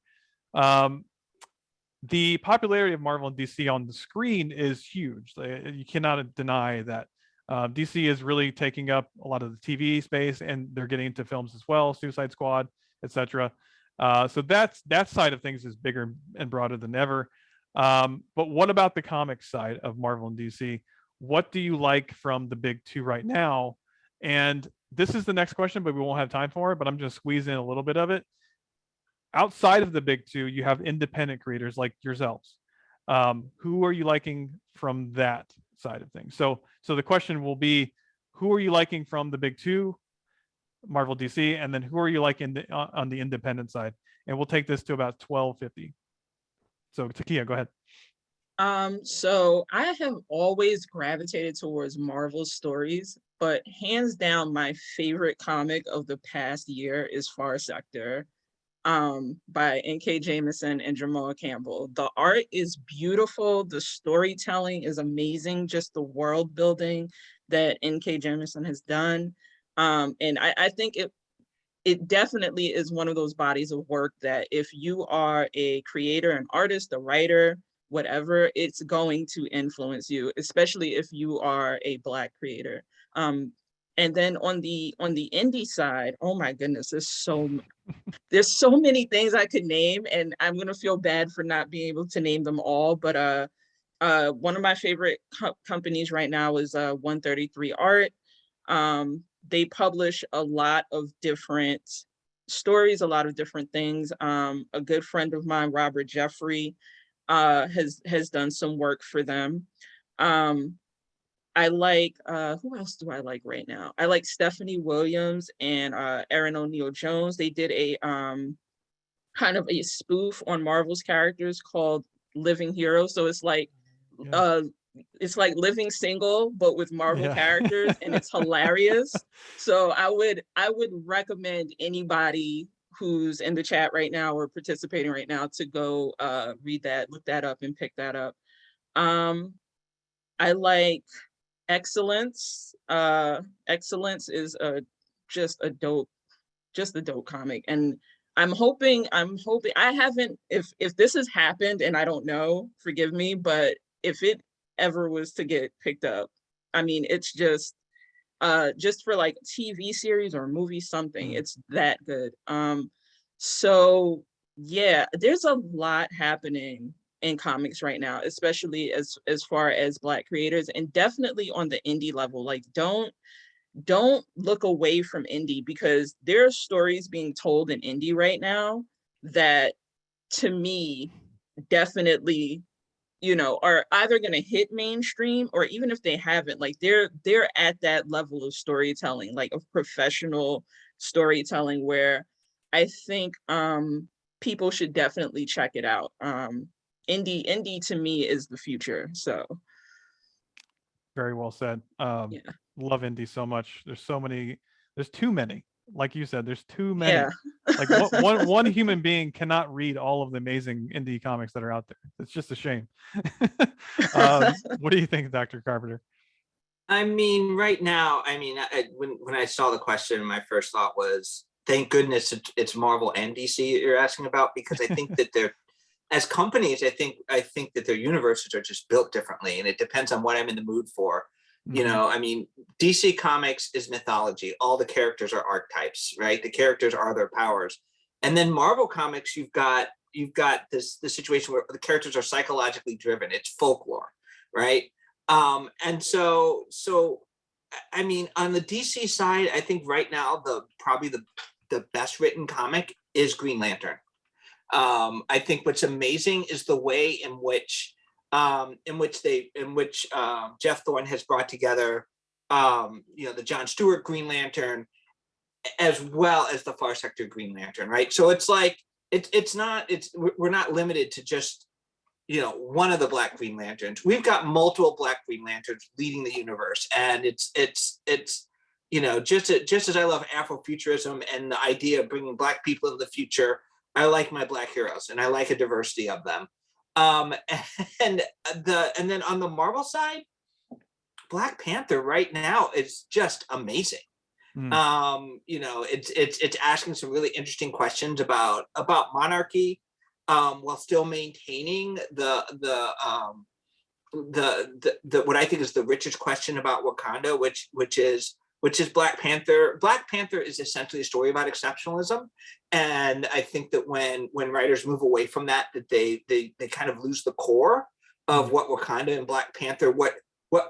The popularity of Marvel and DC on the screen is huge. You cannot deny that. DC is really taking up a lot of the TV space, and they're getting into films as well, Suicide Squad, etc. So that side of things is bigger and broader than ever. But what about the comics side of Marvel and DC? What do you like from the big two right now? And this is the next question, but we won't have time for it, but I'm just squeezing in a little bit of it. Outside of the big two, you have independent creators like yourselves. Who are you liking from that side of things? So the question will be, who are you liking from the big two, Marvel, DC, and then who are you liking on the independent side? And we'll take this to about 12:50. So Takeia, go ahead. So I have always gravitated towards Marvel stories, but hands down, my favorite comic of the past year is Far Sector, by N.K. Jemisin and Jamoa Campbell. The art is beautiful. The storytelling is amazing. Just the world building that N.K. Jemisin has done. And I think it definitely is one of those bodies of work that if you are a creator, an artist, a writer, whatever, it's going to influence you, especially if you are a Black creator. And then on the indie side, oh my goodness, there's so many things I could name, and I'm gonna feel bad for not being able to name them all. But one of my favorite companies right now is 133 Art. They publish a lot of different stories, a lot of different things. A good friend of mine, Robert Jeffrey, has done some work for them. I like, who else do I like right now? I like Stephanie Williams and Erin O'Neill Jones. They did a kind of a spoof on Marvel's characters called Living Heroes. So it's like Living Single, but with Marvel characters, and it's hilarious. So I would recommend anybody who's in the chat right now or participating right now to go read that, look that up, and pick that up. I like Excellence. Excellence is just a dope comic, and I'm hoping, I haven't, if this has happened and I don't know, forgive me, but if it ever was to get picked up, I mean, it's just for like TV series or movie something, it's that good. So yeah, there's a lot happening in comics right now, especially as far as Black creators, and definitely on the indie level. Like, don't look away from indie, because there are stories being told in indie right now that, to me, definitely, you know, are either going to hit mainstream, or even if they haven't, like they're at that level of storytelling, like of professional storytelling, where I think people should definitely check it out. Indie to me is the future. So Very well said. yeah. Love indie so much. There's too many. Like you said, there's too many. Yeah. Like one human being cannot read all of the amazing indie comics that are out there. It's just a shame. What do you think, Dr. Carpenter? I mean, right now, I mean, when I saw the question, my first thought was, thank goodness it's Marvel and DC you're asking about, because I think that they're, as companies, I think that their universes are just built differently, and it depends on what I'm in the mood for. You know, I mean, DC Comics is mythology. All the characters are archetypes, right? The characters are their powers. And then Marvel Comics, you've got this situation where the characters are psychologically driven. It's folklore, right? And so I mean, on the DC side, I think right now probably the best written comic is Green Lantern. I think what's amazing is the way in which Jeff Thorne has brought together, you know, the John Stewart Green Lantern, as well as the Far Sector Green Lantern, right? So it's like we're not limited to just, you know, one of the Black Green Lanterns. We've got multiple Black Green Lanterns leading the universe, and it's you know, just as I love Afrofuturism and the idea of bringing Black people into the future, I like my Black heroes, and I like a diversity of them. And then on the Marvel side, Black Panther right now is just amazing. You know, it's asking some really interesting questions about monarchy, while still maintaining the what I think is the richest question about Wakanda, which is Black Panther. Black Panther is essentially a story about exceptionalism, and I think that when writers move away from that they kind of lose the core of what Wakanda and Black Panther, what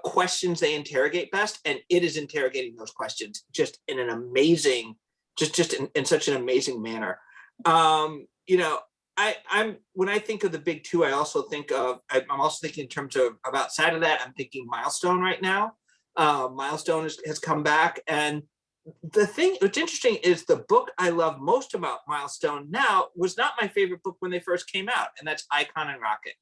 questions they interrogate best, and it is interrogating those questions just in an amazing, just in such an amazing manner. You know, I'm when I think of the big two, I also think of, I'm also thinking in terms of outside of that, I'm thinking Milestone right now. Milestone has come back, and what's interesting is the book I love most about Milestone now was not my favorite book when they first came out, and that's Icon and Rocket.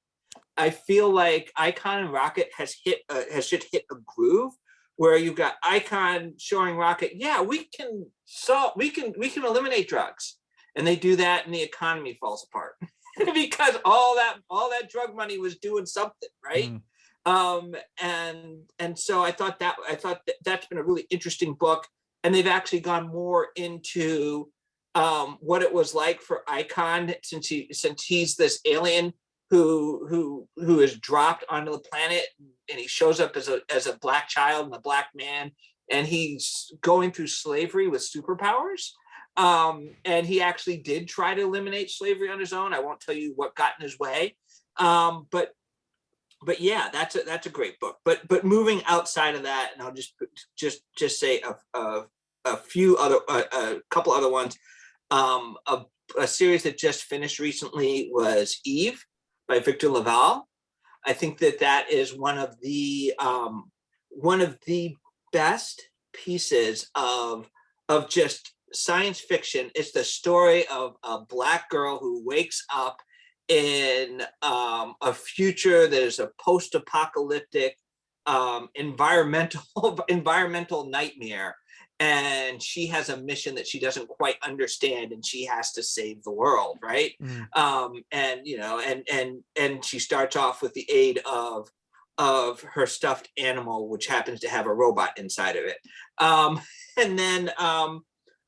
I feel like Icon and Rocket has just hit a groove where you've got Icon showing Rocket, yeah, we can eliminate drugs, and they do that, and the economy falls apart because all that drug money was doing something, right? And so I thought that's been a really interesting book, and they've actually gone more into what it was like for Icon since he's this alien who is dropped onto the planet, and he shows up as a Black child and a Black man, and he's going through slavery with superpowers. And he actually did try to eliminate slavery on his own. I won't tell you what got in his way, but yeah, that's a great book. But moving outside of that, and I'll just say a few other a couple other ones. A series that just finished recently was Eve by Victor Laval. I think that is one of the best pieces of just science fiction. It's the story of a Black girl who wakes up in a future that is a post-apocalyptic environmental nightmare, and she has a mission that she doesn't quite understand, and she has to save the world, right? And you know, and she starts off with the aid of her stuffed animal, which happens to have a robot inside of it. And then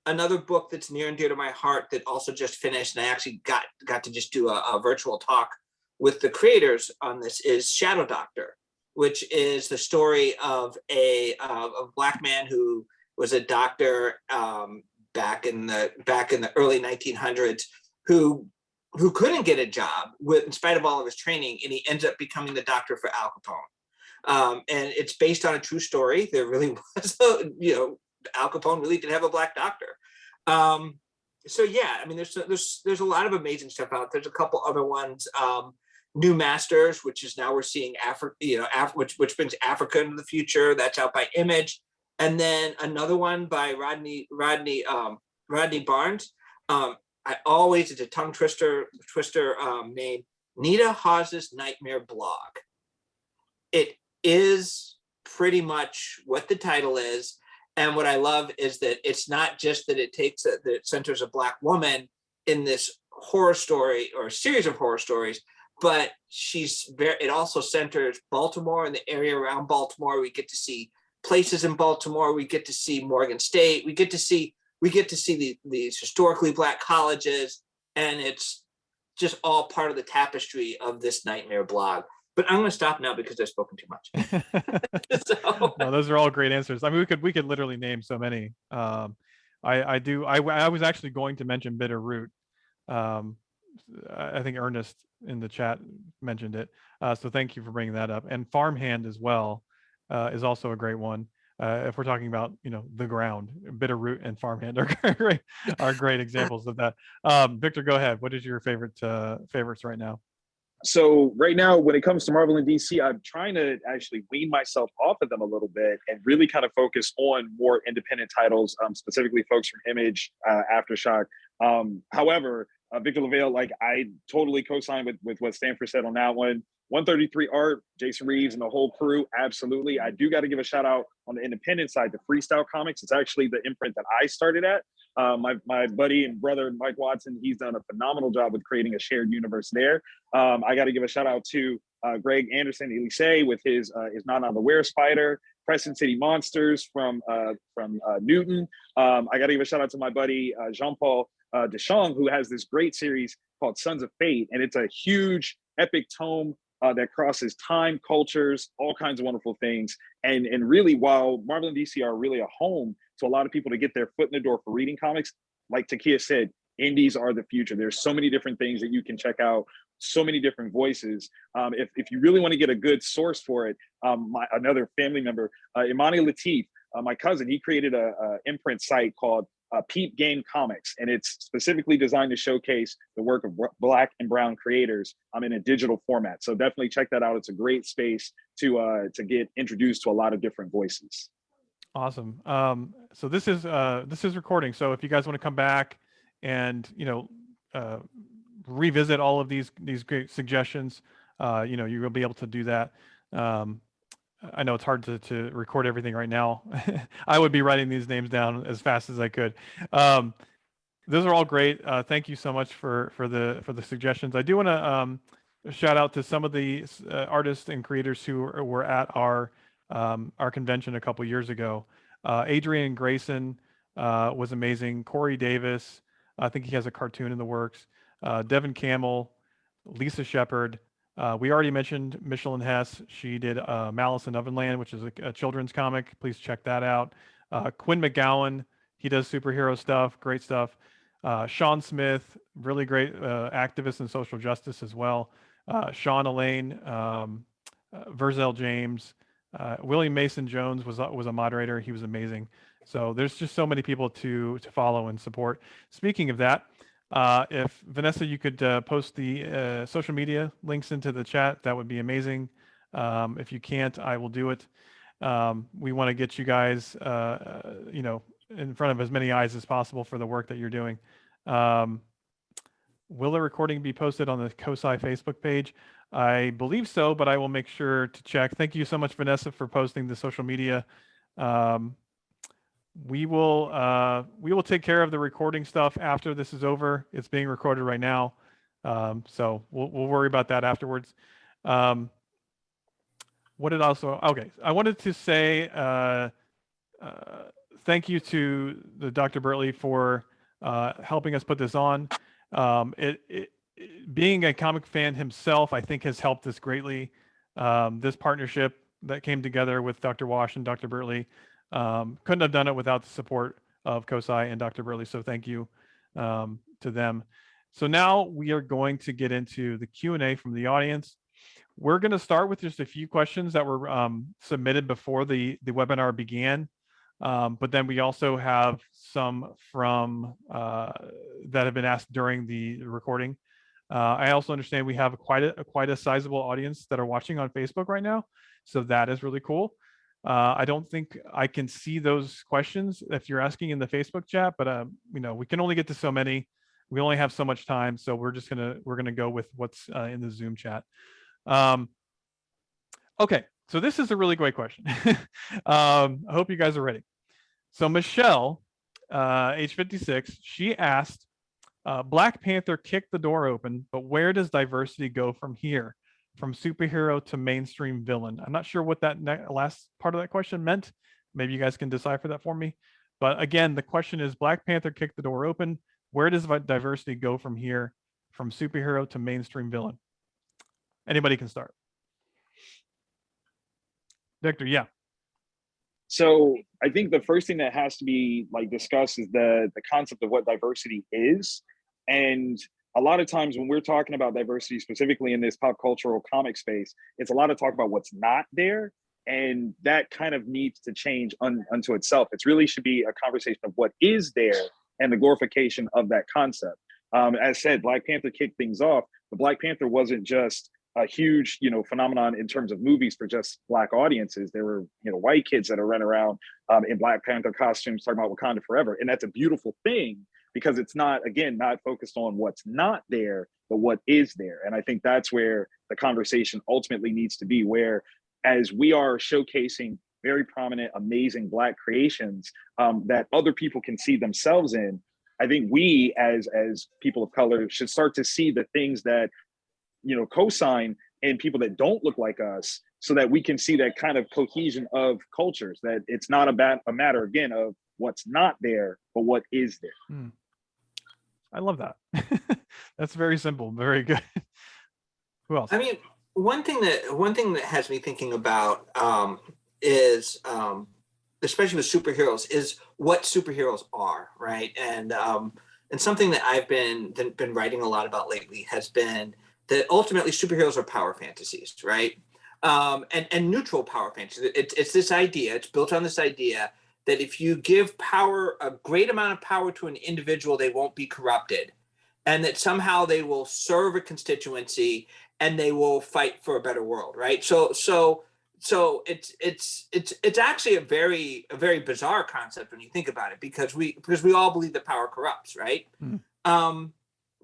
another book that's near and dear to my heart that also just finished, and I actually got to just do a virtual talk with the creators on this, is Shadow Doctor, which is the story of a Black man who was a doctor back in the early 1900s who couldn't get a job in spite of all of his training, and he ends up becoming the doctor for Al Capone. And it's based on a true story. There really was, Al Capone really did have a Black doctor. So yeah, I mean, there's a lot of amazing stuff out. There's a couple other ones. New Masters, which is now we're seeing which brings Africa into the future. That's out by Image, and then another one by Rodney Barnes. It's a tongue twister name. Nita Hawes's Nightmare Blog. It is pretty much what the title is. And what I love is that it's not just that that it centers a Black woman in this horror story or a series of horror stories, but it also centers Baltimore and the area around Baltimore. We get to see places in Baltimore. We get to see Morgan State. We get to see these historically Black colleges, and it's just all part of the tapestry of this Nightmare Blog. But I'm going to stop now because I've spoken too much. No, those are all great answers. I mean, we could literally name so many. I was actually going to mention Bitter Root. I think Ernest in the chat mentioned it. So thank you for bringing that up. And Farmhand as well is also a great one. If we're talking about, the ground, Bitter Root and Farmhand are great examples of that. Victor, go ahead. What is your favorites right now? So right now, when it comes to Marvel and DC, I'm trying to actually wean myself off of them a little bit and really kind of focus on more independent titles, specifically folks from Image, Aftershock. However, Victor LaValle, I totally co-sign with what Stanford said on that one. 133 Art, Jason Reeves and the whole crew, absolutely. I do got to give a shout out on the independent side to Freestyle Comics. It's actually the imprint that I started at. My buddy and brother, Mike Watson, he's done a phenomenal job with creating a shared universe there. I got to give a shout out to Greg Anderson Elise with his Not on the Were Spider, Crescent City Monsters from Newton. I got to give a shout out to my buddy Jean-Paul Deschamps, who has this great series called Sons of Fate, and it's a huge epic tome that crosses time, cultures, all kinds of wonderful things. And really, while Marvel and DC are really a home to a lot of people to get their foot in the door for reading comics, like Takeia said, indies are the future. There's so many different things that you can check out, so many different voices. If you really want to get a good source for it, another family member, Imani Latif, my cousin, he created a imprint site called Peep Game Comics, and it's specifically designed to showcase the work of Black and Brown creators in a digital format. So definitely check that out. It's a great space to get introduced to a lot of different voices. Awesome. So this is recording. So if you guys want to come back and revisit all of these great suggestions, you will be able to do that. I know it's hard to record everything right now. I would be writing these names down as fast as I could. Those are all great. Thank you so much for the suggestions. I do want to shout out to some of the artists and creators who were at our convention a couple years ago. Adrian Grayson was amazing. Corey Davis, I think he has a cartoon in the works. Devin Campbell, Lisa Shepard. We already mentioned Michelin Hess. She did Malice in Ovenland, which is a children's comic. Please check that out. Quinn McGowan, he does superhero stuff, great stuff. Sean Smith, really great activist in social justice as well. Sean Elaine, Verzel James, William Mason Jones was a moderator. He was amazing. So there's just so many people to follow and support. Speaking of that, if Vanessa, you could post the social media links into the chat, that would be amazing. If you can't, I will do it. We want to get you guys, in front of as many eyes as possible for the work that you're doing. Will the recording be posted on the COSI Facebook page? I believe so, but I will make sure to check. Thank you so much, Vanessa, for posting the social media. We will take care of the recording stuff after this is over. It's being recorded right now. So we'll worry about that afterwards. Okay, I wanted to say thank you to the Dr. Bertley for helping us put this on. Being a comic fan himself, I think has helped us greatly. This partnership that came together with Dr. Wash and Dr. Bertley couldn't have done it without the support of COSI and Dr. Bertley. So thank you to them. So now we are going to get into the Q&A from the audience. We're going to start with just a few questions that were submitted before the webinar began. But then we also have some from that have been asked during the recording. I also understand we have quite a sizable audience that are watching on Facebook right now. So that is really cool. I don't think I can see those questions if you're asking in the Facebook chat, but we can only get to so many. We only have so much time, so we're gonna go with what's in the Zoom chat. Okay, so this is a really great question. I hope you guys are ready. So Michelle, age 56, she asked, Black Panther kicked the door open, but where does diversity go from here? From superhero to mainstream villain? I'm not sure what that last part of that question meant. Maybe you guys can decipher that for me. But again, the question is Black Panther kicked the door open. Where does diversity go from here? From superhero to mainstream villain? Anybody can start. Victor, yeah. So I think the first thing that has to be discussed is the concept of what diversity is. And a lot of times when we're talking about diversity, specifically in this pop cultural comic space, it's a lot of talk about what's not there. And that kind of needs to change unto itself. It really should be a conversation of what is there and the glorification of that concept. As said, Black Panther kicked things off, but Black Panther wasn't just a huge, phenomenon in terms of movies for just Black audiences. There were, white kids that are running around in Black Panther costumes talking about Wakanda forever. And that's a beautiful thing because it's not focused on what's not there, but what is there. And I think that's where the conversation ultimately needs to be, where as we are showcasing very prominent, amazing Black creations that other people can see themselves in, I think we as people of color should start to see the things that, co-sign and people that don't look like us, so that we can see that kind of cohesion of cultures, that it's not about a matter, again, of what's not there, but what is there. I love that. That's very simple, very good. Who else? I mean, one thing that has me thinking about is, especially with superheroes, is what superheroes are, right? And something that I've been writing a lot about lately has been that ultimately superheroes are power fantasies, right? And neutral power fantasies. It's this idea, it's built on this idea that if you give power, a great amount of power to an individual, they won't be corrupted. And that somehow they will serve a constituency and they will fight for a better world, right? So it's actually a very bizarre concept when you think about it, because we all believe that power corrupts, right?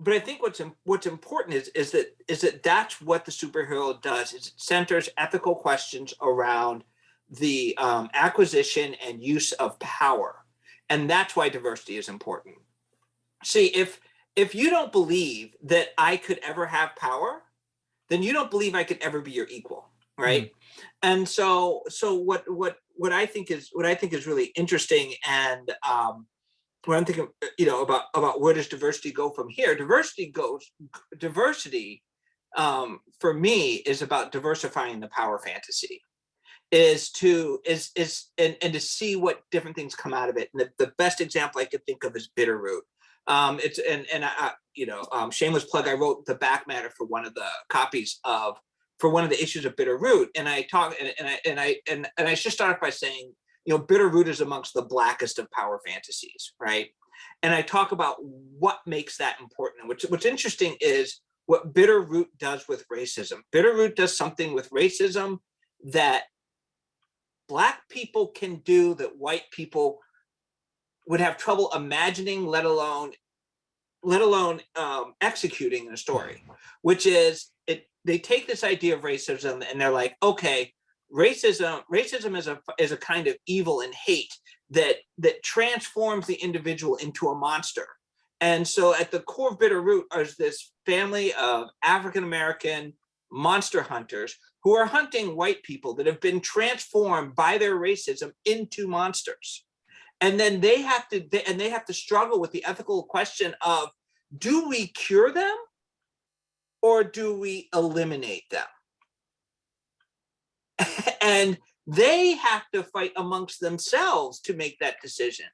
But I think what's important is that that's what the superhero does. Is it centers ethical questions around the acquisition and use of power, and that's why diversity is important. See, if you don't believe that I could ever have power, then you don't believe I could ever be your equal, right? And so what I think is really interesting, and when I'm thinking, about where does diversity go from here? Diversity for me is about diversifying the power fantasy, is to see what different things come out of it. And the best example I could think of is Bitterroot. Shameless plug, I wrote the back matter for one of the issues of Bitterroot, and I just start off by saying, Bitterroot is amongst the blackest of power fantasies, right? And I talk about what makes that important. What's interesting is what Bitterroot does with racism. Bitterroot does something with racism that Black people can do that white people would have trouble imagining, let alone executing in a story, which is they take this idea of racism and they're like, okay, racism is a kind of evil and hate that transforms the individual into a monster. And so at the core of Bitterroot is this family of African-American monster hunters who are hunting white people that have been transformed by their racism into monsters. And then they have to struggle with the ethical question of, do we cure them or do we eliminate them? And they have to fight amongst themselves to make that decision.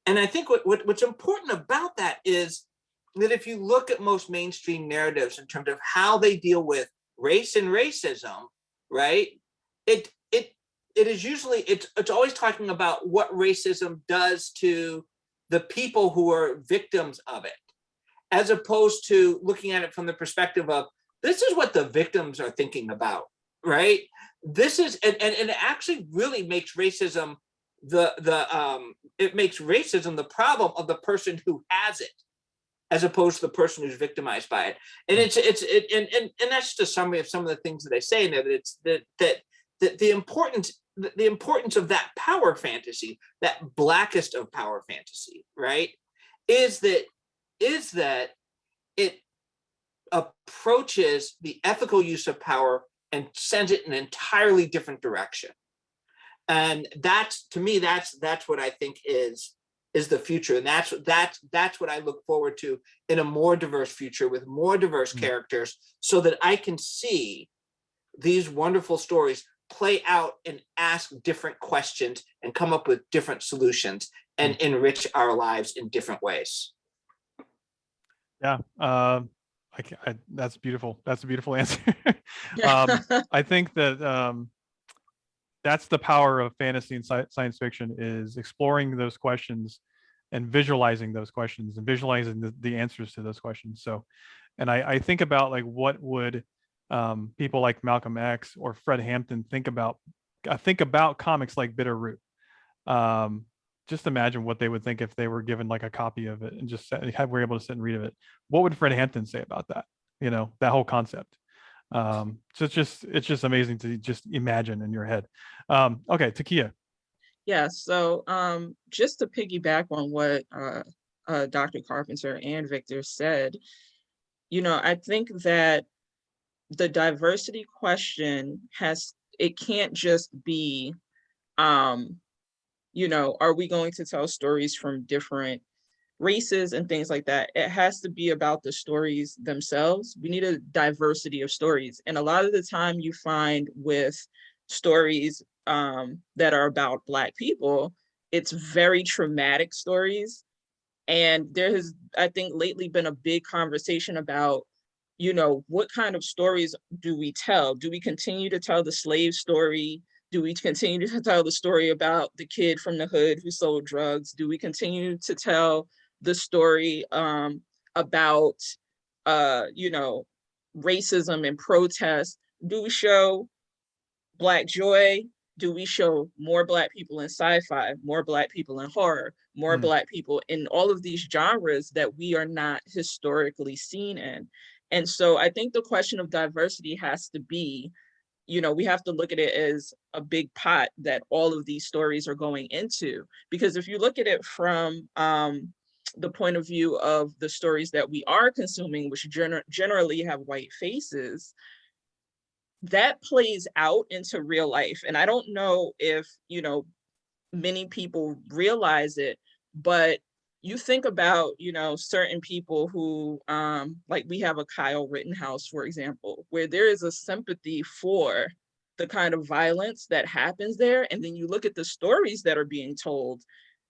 And I think what's important about that is that if you look at most mainstream narratives in terms of how they deal with race and racism, right? It is usually, it's always talking about what racism does to the people who are victims of it, as opposed to looking at it from the perspective of, this is what the victims are thinking about, right? This is, and it actually really makes racism it makes racism the problem of the person who has it, as opposed to the person who's victimized by it. And and that's just a summary of some of the things that I say in there. That it's that the importance of that power fantasy, that blackest of power fantasy, right, is that it approaches the ethical use of power and sends it in an entirely different direction. And that's, to me, that's what I think is the future. And that's what I look forward to in a more diverse future with more diverse characters, so that I can see these wonderful stories play out and ask different questions and come up with different solutions and enrich our lives in different ways. Yeah, that's beautiful. That's a beautiful answer. I think that that's the power of fantasy and science fiction, is exploring those questions and visualizing those questions and visualizing the answers to those questions. So, and I think about, like, what would people like Malcolm X or Fred Hampton think about comics like Bitterroot. Just imagine what they would think if they were given like a copy of it and just were able to sit and read of it. What would Fred Hampton say about that? You know, that whole concept. So it's just amazing to just imagine in your head. Okay, Takeia. Yeah, so just to piggyback on what Dr. Carpenter and Victor said, you know, I think that the diversity question it can't just be, you know, are we going to tell stories from different races and things like that? It has to be about the stories themselves. We need a diversity of stories. And a lot of the time you find with stories that are about Black people, it's very traumatic stories. And there has, I think, lately been a big conversation about, you know, what kind of stories do we tell? Do we continue to tell the slave story? Do we continue to tell the story about the kid from the hood who sold drugs? Do we continue to tell the story about, you know, racism and protest? Do we show Black joy? Do we show more Black people in sci-fi, more Black people in horror, more Black people in all of these genres that we are not historically seen in? And so I think the question of diversity has to be, you know, we have to look at it as a big pot that all of these stories are going into. Because if you look at it from the point of view of the stories that we are consuming, which generally have white faces, that plays out into real life. And I don't know if, you know, many people realize it, but you think about, you know, certain people who, like we have a Kyle Rittenhouse, for example, where there is a sympathy for the kind of violence that happens there. And then you look at the stories that are being told,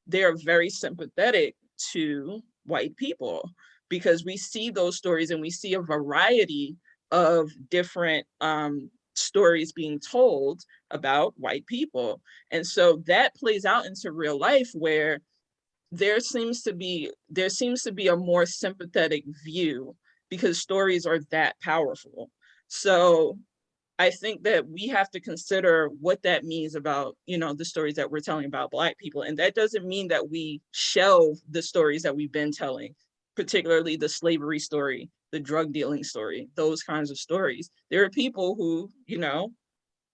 they are very sympathetic to white people, because we see those stories and we see a variety of different stories being told about white people. And so that plays out into real life, where there seems to be a more sympathetic view, because stories are that powerful. So I think that we have to consider what that means about, you know, the stories that we're telling about Black people. And that doesn't mean that we shelve the stories that we've been telling, particularly the slavery story, the drug dealing story, those kinds of stories. There are people who, you know,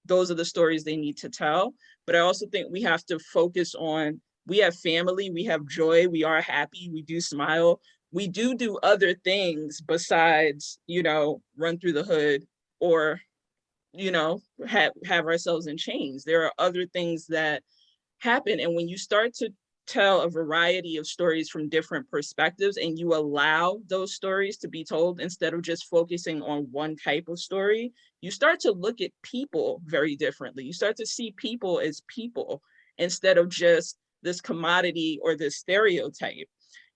those are the stories they need to tell. But I also think we have to focus on, we have family, we have joy, we are happy, we do smile. We do other things besides, you know, run through the hood or, you know, have ourselves in chains. There are other things that happen. And when you start to tell a variety of stories from different perspectives, and you allow those stories to be told instead of just focusing on one type of story, you start to look at people very differently. You start to see people as people instead of just this commodity or this stereotype.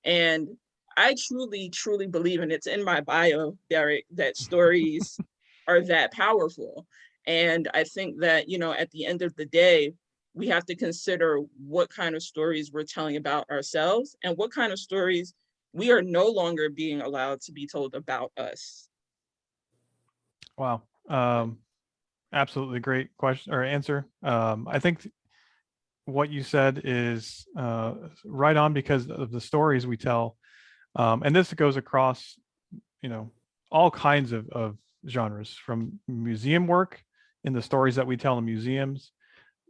And I truly, truly believe, and it's in my bio, Derek, that stories are that powerful. And I think that, at the end of the day, we have to consider what kind of stories we're telling about ourselves and what kind of stories we are no longer being allowed to be told about us. Wow. Absolutely great question or answer. I think what you said is right on because of the stories we tell. And this goes across, all kinds of genres, from museum work in the stories that we tell in museums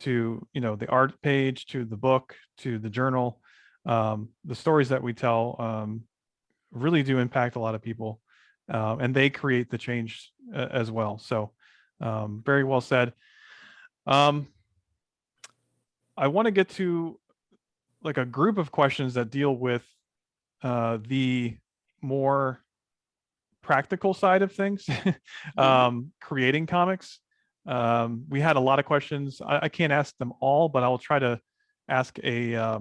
to, the art page, to the book, to the journal. The stories that we tell really do impact a lot of people, and they create the change as well. So very well said. I want to get to like a group of questions that deal with the more practical side of things, creating comics. We had a lot of questions. I can't ask them all, but I'll try to ask a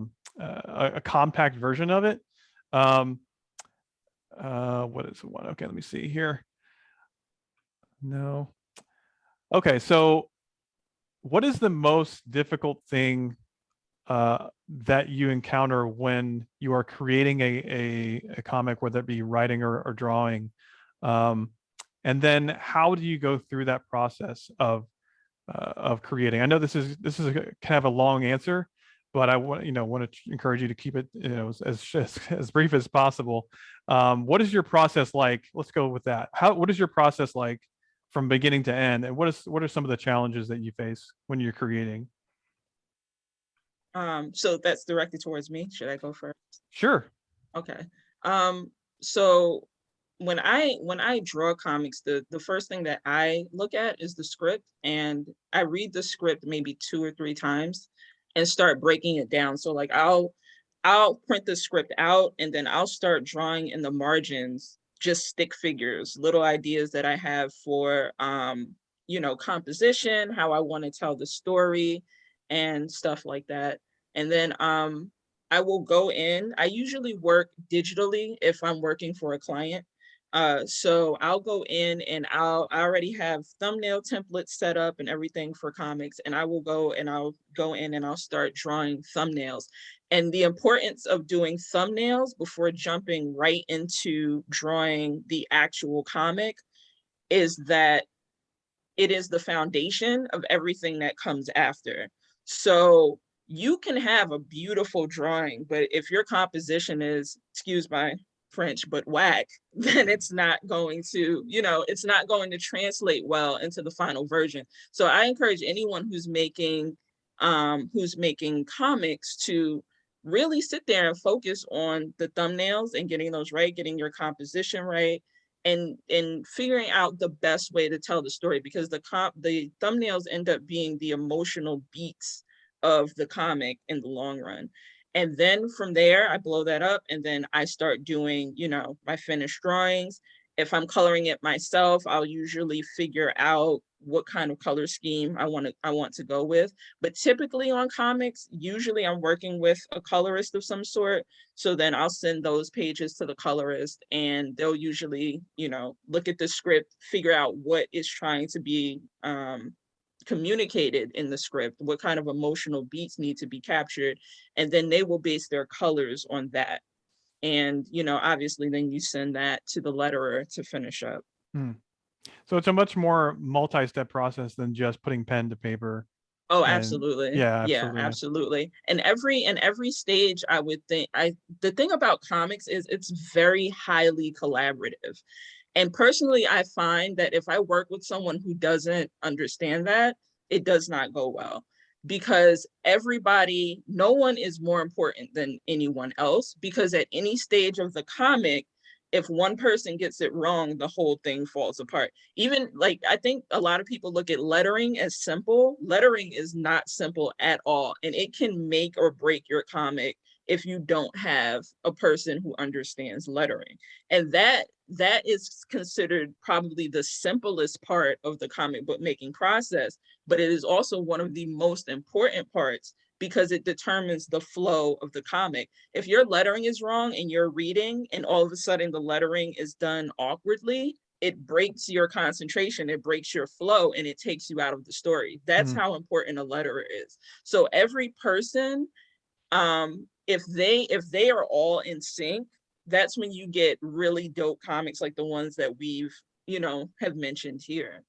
compact version of it. What is one? Okay, let me see here. No. Okay, so what is the most difficult thing that you encounter when you are creating a comic, whether it be writing or drawing? And then how do you go through that process of creating? I know this is kind of a long answer, but I want to encourage you to keep it as brief as possible. What is your process like? Let's go with that. What is your process like from beginning to end, and what are some of the challenges that you face when you're creating? So that's directed towards me. Should I go first? Sure. Okay. So when I draw comics, the first thing that I look at is the script, and I read the script maybe 2 or 3 times and start breaking it down. So like I'll print the script out, and then I'll start drawing in the margins just stick figures, little ideas that I have for composition, how I want to tell the story and stuff like that. And then I will go in. I usually work digitally if I'm working for a client. So I'll go in and I already have thumbnail templates set up and everything for comics, and I'll go in and I'll start drawing thumbnails. And the importance of doing thumbnails before jumping right into drawing the actual comic is that it is the foundation of everything that comes after. So you can have a beautiful drawing, but if your composition is, excuse my French, but whack, then it's not going to, it's not going to translate well into the final version. So I encourage anyone who's making comics to really sit there and focus on the thumbnails and getting those right, getting your composition right, and figuring out the best way to tell the story, because the thumbnails end up being the emotional beats of the comic in the long run. And then from there, I blow that up, and then I start doing, my finished drawings. If I'm coloring it myself, I'll usually figure out what kind of color scheme I want to go with. But typically on comics, usually I'm working with a colorist of some sort. So then I'll send those pages to the colorist, and they'll usually, look at the script, figure out what is trying to be communicated in the script, what kind of emotional beats need to be captured, and then they will base their colors on that. And obviously then you send that to the letterer to finish up. So it's a much more multi-step process than just putting pen to paper. Oh, absolutely. Yeah, absolutely. And every stage, I would think, the thing about comics is it's very highly collaborative. And personally, I find that if I work with someone who doesn't understand that, it does not go well, because no one is more important than anyone else, because at any stage of the comic, if one person gets it wrong, the whole thing falls apart. Even I think a lot of people look at lettering as simple. Lettering is not simple at all, and it can make or break your comic if you don't have a person who understands lettering. And that is considered probably the simplest part of the comic book making process, but it is also one of the most important parts because it determines the flow of the comic. If your lettering is wrong and you're reading and all of a sudden the lettering is done awkwardly, it breaks your concentration, it breaks your flow, and it takes you out of the story. That's how important a letterer is. So every person, if they are all in sync, that's when you get really dope comics like the ones that we've, have mentioned here.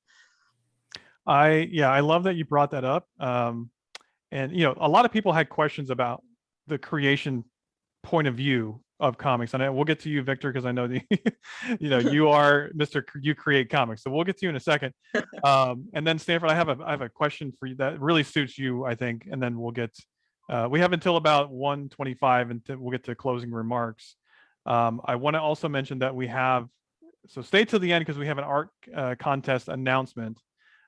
I love that you brought that up. And a lot of people had questions about the creation point of view of comics, and we'll get to you, Victor, because I know you are you create comics, so we'll get to you in a second. And then Stanford, I have a question for you that really suits you, I think, and then we'll get we have until about 1:25 and we'll get to closing remarks. I want to also mention that we have, so stay till the end because we have an art contest announcement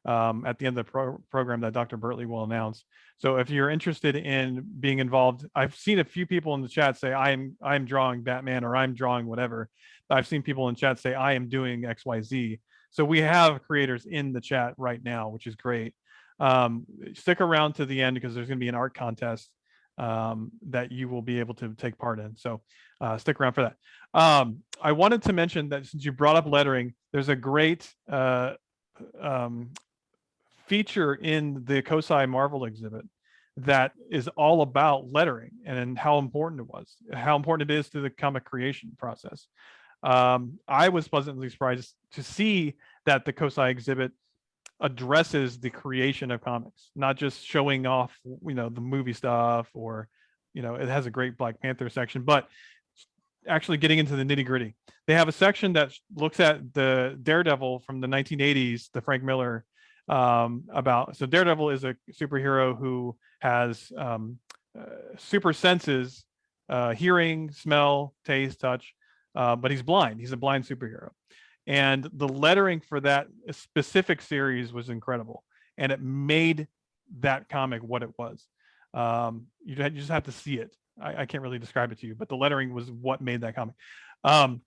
at the end of the program that Dr. Bertley will announce. So if you're interested in being involved, I've seen a few people in the chat say I'm drawing Batman or I'm drawing whatever. I've seen people in chat say I am doing XYZ. So we have creators in the chat right now, which is great. Stick around to the end because there's going to be an art contest that you will be able to take part in. So stick around for that. I wanted to mention that since you brought up lettering, there's a great feature in the COSI Marvel exhibit that is all about lettering and how important it is to the comic creation process. I was pleasantly surprised to see that the COSI exhibit addresses the creation of comics, not just showing off, the movie stuff or, it has a great Black Panther section, but actually getting into the nitty gritty. They have a section that looks at the Daredevil from the 1980s, the Frank Miller so Daredevil is a superhero who has super senses, hearing, smell, taste, touch, but he's blind. He's a blind superhero. And the lettering for that specific series was incredible. And it made that comic what it was. You just have to see it. I can't really describe it to you, but the lettering was what made that comic. All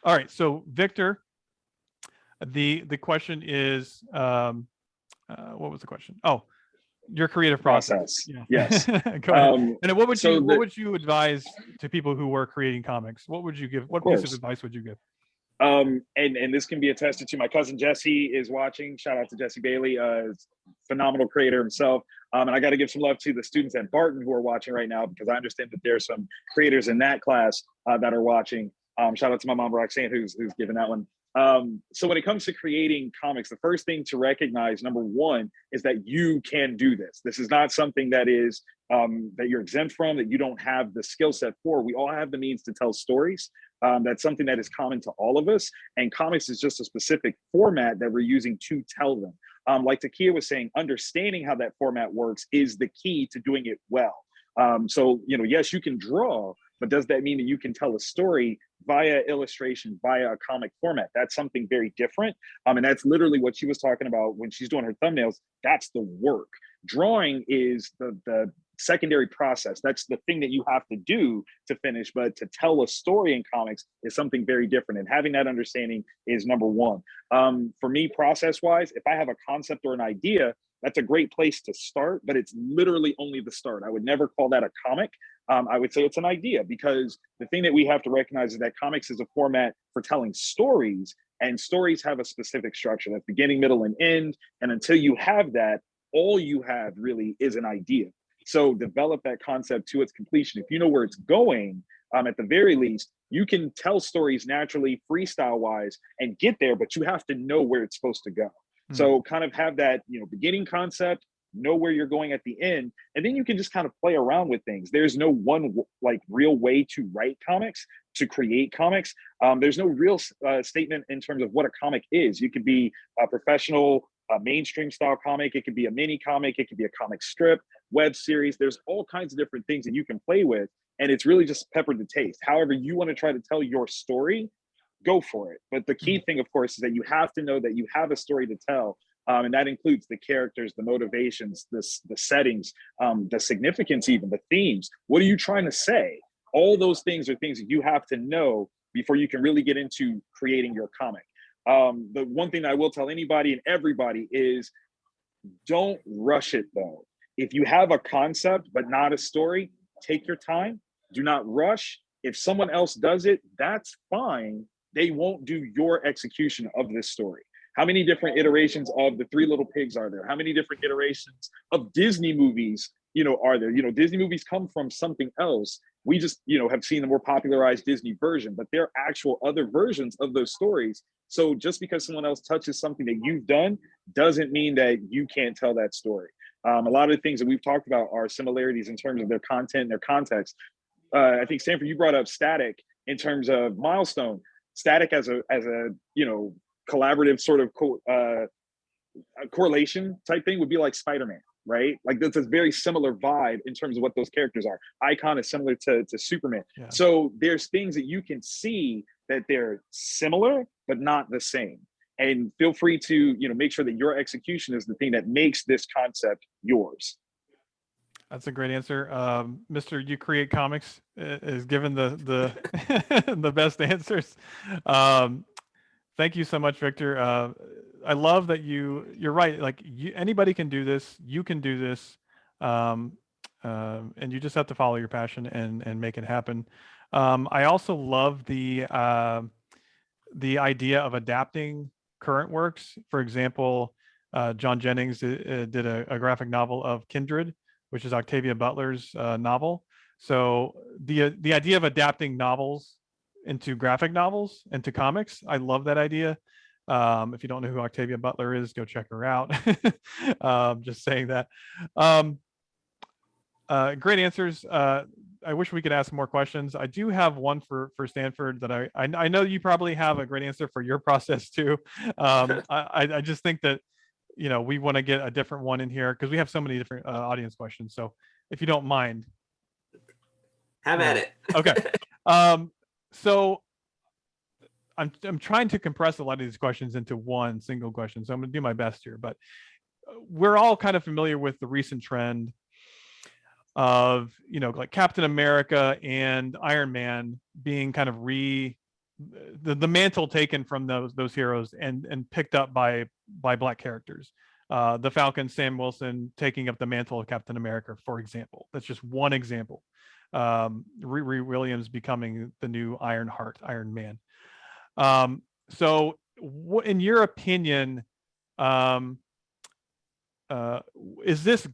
right, so Victor, the question is, what was the question? Oh, your creative process. Yeah. Yes. Go ahead. And what would you advise to people who were creating comics? What would you give? What piece of advice would you give? And this can be attested to. My cousin Jesse is watching. Shout out to Jesse Bailey, phenomenal creator himself. And I got to give some love to the students at Barton who are watching right now, because I understand that there's some creators in that class that are watching. Shout out to my mom Roxanne who's giving that one. So when it comes to creating comics, the first thing to recognize, number one, is that you can do this. This is not something that is that you're exempt from, that you don't have the skill set for. We all have the means to tell stories. That's something that is common to all of us. And comics is just a specific format that we're using to tell them. Like Takeia was saying, understanding how that format works is the key to doing it well. So, yes, you can draw, but does that mean that you can tell a story via illustration, via a comic format? That's something very different. And that's literally what she was talking about when she's doing her thumbnails. That's the work. Drawing is the secondary process. That's the thing that you have to do to finish, but to tell a story in comics is something very different. And having that understanding is number one. For me, process-wise, if I have a concept or an idea, that's a great place to start, but it's literally only the start. I would never call that a comic. I would say it's an idea, because the thing that we have to recognize is that comics is a format for telling stories, and stories have a specific structure. That's beginning, middle, and end. And until you have that, all you have really is an idea. So develop that concept to its completion. If you know where it's going, at the very least, you can tell stories naturally, freestyle wise, and get there, but you have to know where it's supposed to go. Mm-hmm. So kind of have that, beginning concept, know where you're going at the end, and then you can just kind of play around with things. There's no one real way to write comics, to create comics. There's no real statement in terms of what a comic is. You could be a professional, mainstream style comic. It could be a mini comic. It could be a comic strip, web series. There's all kinds of different things that you can play with. And it's really just pepper to taste. However you want to try to tell your story, go for it. But the key thing, of course, is that you have to know that you have a story to tell And that includes the characters, the motivations, the settings, the significance, even the themes. What are you trying to say? All those things are things that you have to know before you can really get into creating your comic. The one thing I will tell anybody and everybody is don't rush it though. If you have a concept but not a story, take your time. Do not rush. If someone else does it, that's fine. They won't do your execution of this story. How many different iterations of the Three Little Pigs are there? How many different iterations of Disney movies, are there? Disney movies come from something else. We just, have seen the more popularized Disney version, but there are actual other versions of those stories. So just because someone else touches something that you've done doesn't mean that you can't tell that story. A lot of the things that we've talked about are similarities in terms of their content and their context. I think Stanford, you brought up Static in terms of Milestone. Static as a collaborative sort of correlation type thing would be like Spider-Man, right? Like that's a very similar vibe in terms of what those characters are. Icon is similar to Superman. Yeah. So there's things that you can see that they're similar, but not the same. And feel free to, make sure that your execution is the thing that makes this concept yours. That's a great answer. Mr. You Create Comics is given the the best answers. Thank you so much, Victor. I love that you're right. Like anybody can do this. You can do this. And you just have to follow your passion and make it happen. I also love the idea of adapting current works. For example, John Jennings did a graphic novel of Kindred, which is Octavia Butler's novel. So the idea of adapting novels into graphic novels, into comics, I love that idea. If you don't know who Octavia Butler is, go check her out. Just saying that. Great answers. I wish we could ask more questions. I do have one for Stanford that I know you probably have a great answer for your process too. I just think that we want to get a different one in here because we have so many different audience questions. So if you don't mind, have at it. Okay. So I'm trying to compress a lot of these questions into one single question. So I'm going to do my best here, but we're all kind of familiar with the recent trend of, like Captain America and Iron Man being kind of the mantle taken from those heroes and picked up by Black characters. The Falcon, Sam Wilson taking up the mantle of Captain America, for example. That's just one example. Riri Williams becoming the new Ironheart, Iron Man. So in your opinion, is this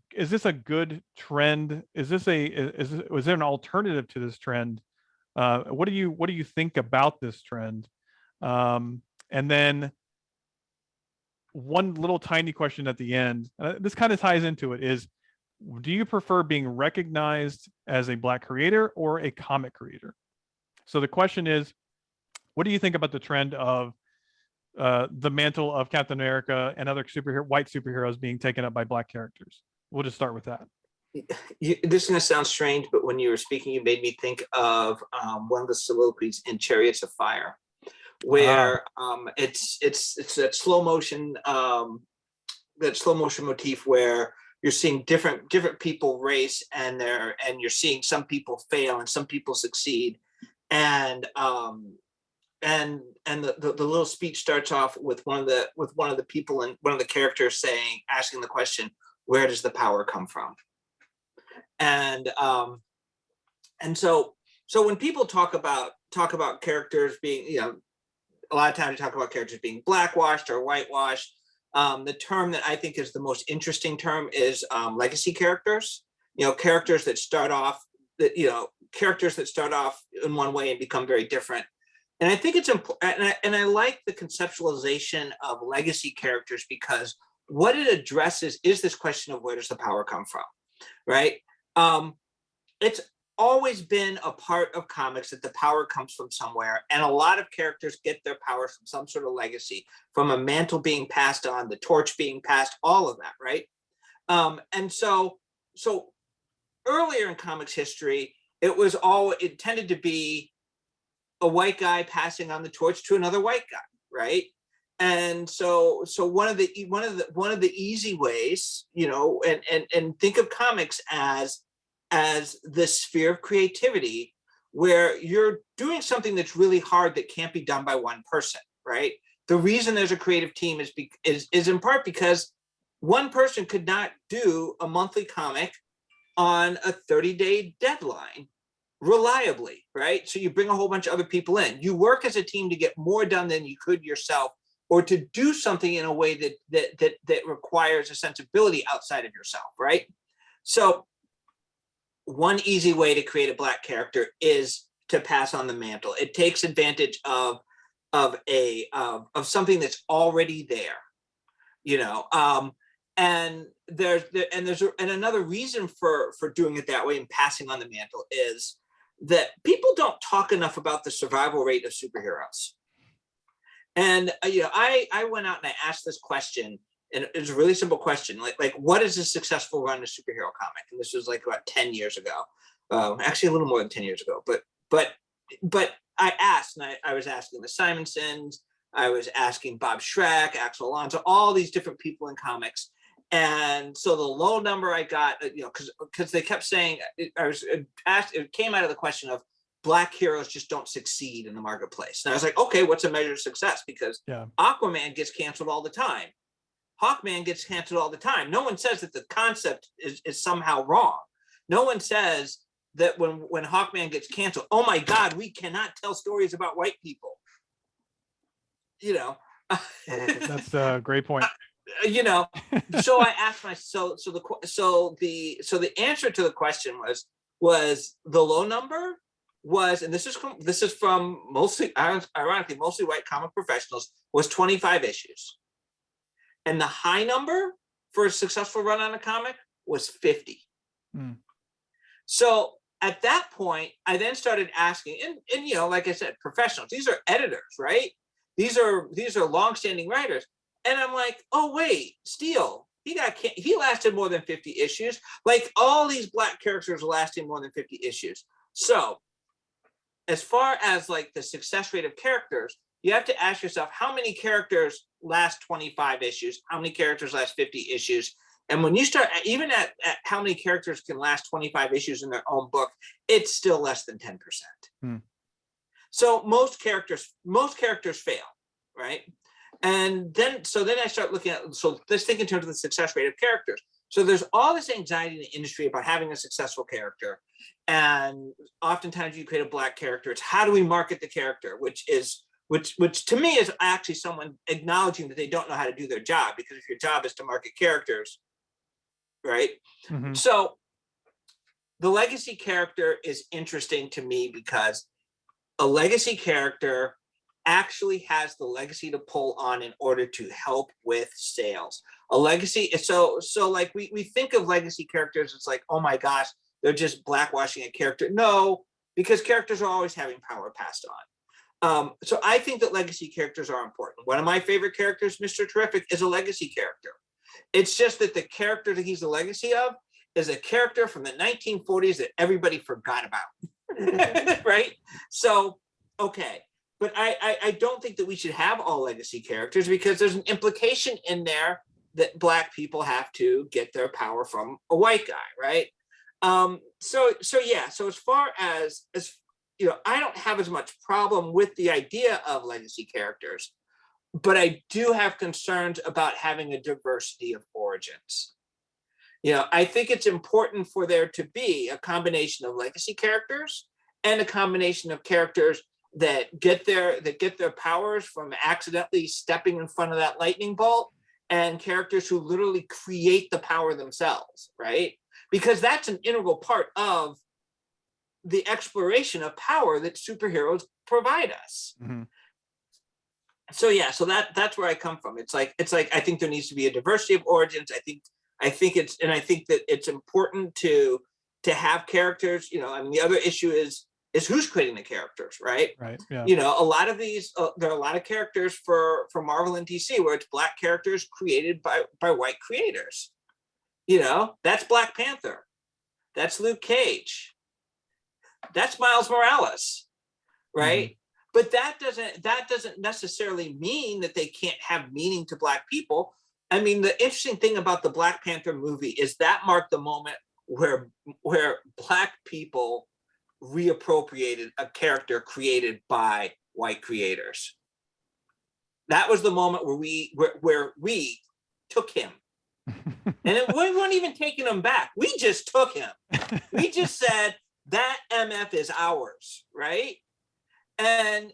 a good trend? Was there an alternative to this trend? What do you think about this trend? And then one little tiny question at the end, this kind of ties into it, is do you prefer being recognized as a Black creator or a comic creator? So the question is, what do you think about the trend of the mantle of Captain America and other white superheroes being taken up by Black characters? We'll just start with that. This is going to sound strange, but when you were speaking, you made me think of one of the soliloquies in Chariots of Fire, where it's that slow motion motif where you're seeing different people race, and you're seeing some people fail and some people succeed, and the little speech starts off with one of the people and one of the characters asking the question, where does the power come from? And so when people talk about characters being, a lot of times we talk about characters being blackwashed or whitewashed. The term that I think is the most interesting term is legacy characters. Characters that start off in one way and become very different. And I think it's important, and I like the conceptualization of legacy characters, because what it addresses is this question of where does the power come from, right? It's always been a part of comics that the power comes from somewhere, and a lot of characters get their powers from some sort of legacy, from a mantle being passed on, the torch being passed, all of that, right? And so earlier in comics history, it tended to be a white guy passing on the torch to another white guy, right? And so one of the easy ways, you know, and think of comics as the sphere of creativity, where you're doing something that's really hard that can't be done by one person, right? The reason there's a creative team is in part because one person could not do a monthly comic on a 30-day deadline reliably, right? So you bring a whole bunch of other people in. You work as a team to get more done than you could yourself, or to do something in a way that requires a sensibility outside of yourself, right? So one easy way to create a Black character is to pass on the mantle. It takes advantage of something that's already there, you know. And another reason for doing it that way and passing on the mantle is that people don't talk enough about the survival rate of superheroes. And you know, I went out and I asked this question, and it was a really simple question, like what is a successful run of superhero comic? And this was like about 10 years ago, actually a little more than 10 years ago. But I asked, and I was asking the Simonsons, I was asking Bob Schreck, Axel Alonso, all these different people in comics. And so the low number I got, you know, because they kept saying, I was asked, it came out of the question of Black heroes just don't succeed in the marketplace. And I was like, okay, what's a measure of success? Because Aquaman gets canceled all the time. Hawkman gets canceled all the time. No one says that the concept is somehow wrong. No one says that when Hawkman gets canceled, oh my God, we cannot tell stories about white people. You know, That's a great point. You know, so I asked myself. So the answer to the question was the low number was, and this is from mostly, ironically, mostly white comic professionals, was 25 issues. And the high number for a successful run on a comic was 50. So at that point, I then started asking, and you know, like I said, professionals, these are editors, right? These are longstanding writers. And I'm like, oh wait, Steele, he lasted more than 50 issues. Like all these Black characters are lasting more than 50 issues. So as far as like the success rate of characters, you have to ask yourself, how many characters last 25 issues? How many characters last 50 issues? And when you start, even at how many characters can last 25 issues in their own book, it's still less than 10%. So most characters fail, right? And then I start looking at, so let's think in terms of the success rate of characters. So there's all this anxiety in the industry about having a successful character. And oftentimes you create a Black character. It's how do we market the character, which to me is actually someone acknowledging that they don't know how to do their job, because if your job is to market characters, right? So the legacy character is interesting to me because a legacy character actually has the legacy to pull on in order to help with sales. A legacy, so like we think of legacy characters, it's like, oh my gosh, they're just blackwashing a character. No, because characters are always having power passed on. So I think that legacy characters are important. One of my favorite characters, Mr. Terrific, is a legacy character. It's just that the character that he's the legacy of is a character from the 1940s that everybody forgot about, right? So, okay. But I don't think that we should have all legacy characters, because there's an implication in there that Black people have to get their power from a white guy, right? So as far as you know, I don't have as much problem with the idea of legacy characters, but I do have concerns about having a diversity of origins. You know, I think it's important for there to be a combination of legacy characters and a combination of characters that get their powers from accidentally stepping in front of that lightning bolt, and characters who literally create the power themselves, right? Because that's an integral part of the exploration of power that superheroes provide us. So yeah, so that's where I come from. It's like I think there needs to be a diversity of origins. I think that it's important to have characters. You know, I mean, the other issue is who's creating the characters, right? Right. Yeah. You know, a lot of these, there are a lot of characters for Marvel and DC where it's Black characters created by white creators. You know, that's Black Panther, that's Luke Cage, that's Miles Morales, right? But that doesn't necessarily mean that they can't have meaning to Black people. I mean, the interesting thing about the Black Panther movie is that marked the moment where Black people reappropriated a character created by white creators. That was the moment where we took him. And we weren't even taking him back. We just took him. We just said that MF is ours, right? And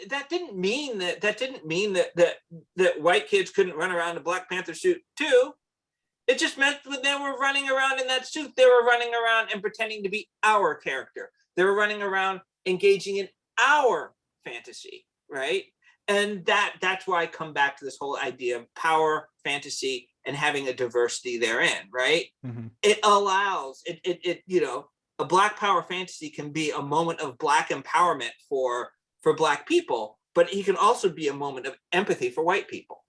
that didn't mean that white kids couldn't run around in a Black Panther suit too. It just meant when they were running around in that suit, they were running around and pretending to be our character. They were running around engaging in our fantasy, right? And that's why I come back to this whole idea of power, fantasy, and having a diversity therein, right? Mm-hmm. It allows a Black power fantasy can be a moment of Black empowerment for Black people, but it can also be a moment of empathy for white people,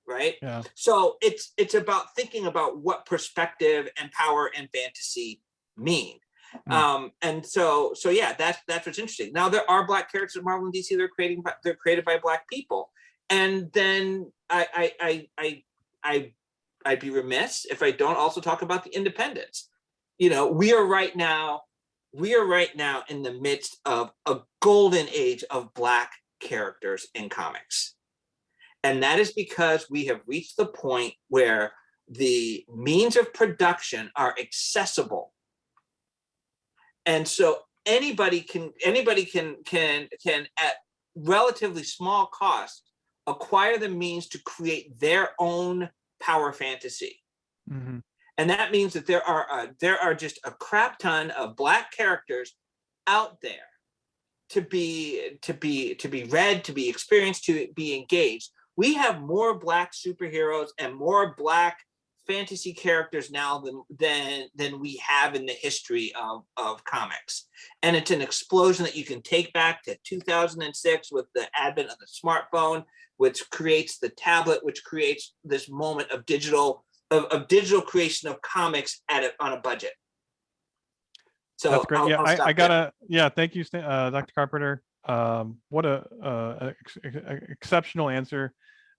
right? Yeah. So it's about thinking about what perspective and power and fantasy mean. And so yeah, that's what's interesting. Now there are Black characters in Marvel and DC they're created by Black people, and then I'd be remiss if I don't also talk about the independents. We are right now in the midst of a golden age of Black characters in comics, and that is because we have reached the point where the means of production are accessible. And so anybody can at relatively small cost acquire the means to create their own power fantasy. Mm-hmm. And that means that there are just a crap ton of Black characters out there to be read, to be experienced, to be engaged. We have more Black superheroes and more Black fantasy characters now than we have in the history of comics. And it's an explosion that you can take back to 2006 with the advent of the smartphone, which creates the tablet, which creates this moment of digital creation of comics on a budget. So that's great. Thank you, Dr. Carpenter. What a exceptional answer.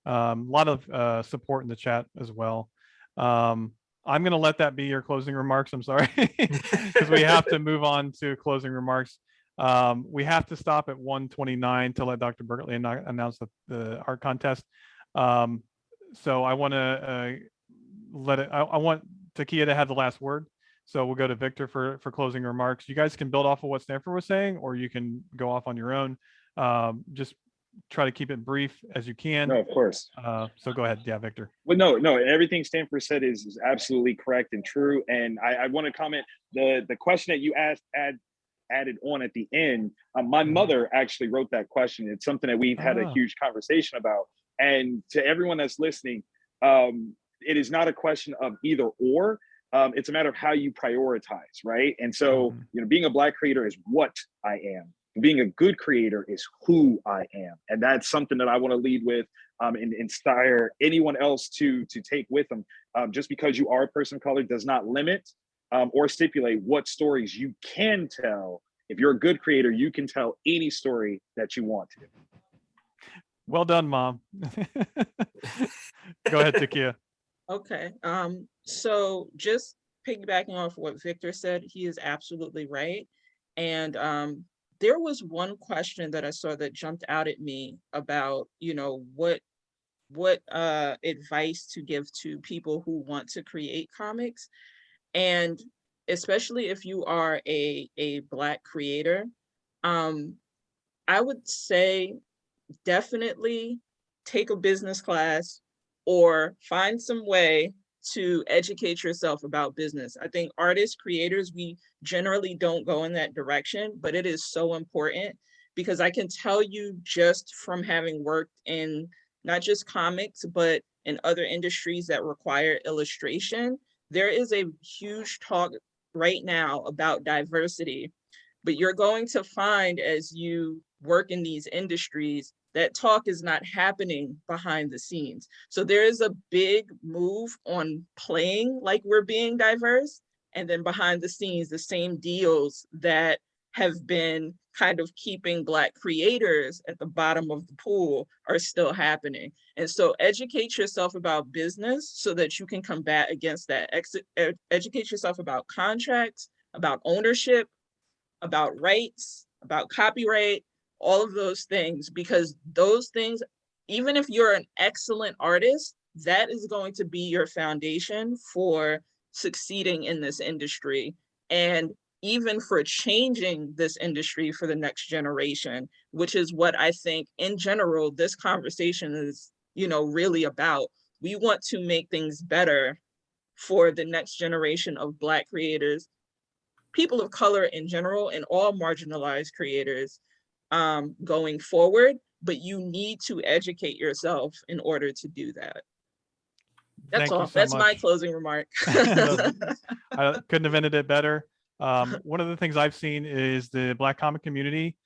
A lot of support in the chat as well. I'm going to let that be your closing remarks. I'm sorry, because we have to move on to closing remarks. We have to stop at 1:29 to let Dr. Bertley announce the art contest. So I want to I want Takeia to have the last word. So we'll go to Victor for closing remarks. You guys can build off of what Stanford was saying, or you can go off on your own. Just try to keep it brief as you can. No, of course. So go ahead. Yeah, Victor. Well, no, everything Stanford said is absolutely correct and true. And I want to comment, the question that you added on at the end, my mother actually wrote that question. It's something that we've had a huge conversation about. And to everyone that's listening, it is not a question of either or. It's a matter of how you prioritize, right? And so, being a Black creator is what I am. Being a good creator is who I am. And that's something that I want to lead with and inspire anyone else to take with them. Just because you are a person of color does not limit or stipulate what stories you can tell. If you're a good creator, you can tell any story that you want to. Well done, Mom. Go ahead, Takeia. Okay. So just piggybacking off what Victor said, he is absolutely right. And there was one question that I saw that jumped out at me about, what advice to give to people who want to create comics. And especially if you are a Black creator, I would say definitely take a business class or find some way to educate yourself about business. I think artists, creators, we generally don't go in that direction, but it is so important because I can tell you just from having worked in not just comics, but in other industries that require illustration, there is a huge talk right now about diversity, but you're going to find as you work in these industries that talk is not happening behind the scenes. So there is a big move on playing like we're being diverse, and then behind the scenes, the same deals that have been kind of keeping Black creators at the bottom of the pool are still happening. And so educate yourself about business so that you can combat against that. Educate yourself about contracts, about ownership, about rights, about copyright, all of those things, because those things, even if you're an excellent artist, that is going to be your foundation for succeeding in this industry. And even for changing this industry for the next generation, which is what I think in general, this conversation is, really about. We want to make things better for the next generation of Black creators, people of color in general, and all marginalized creators going forward, but you need to educate yourself in order to do that. That's all. That's my closing remark. I couldn't have ended it better. One of the things I've seen is the Black comic community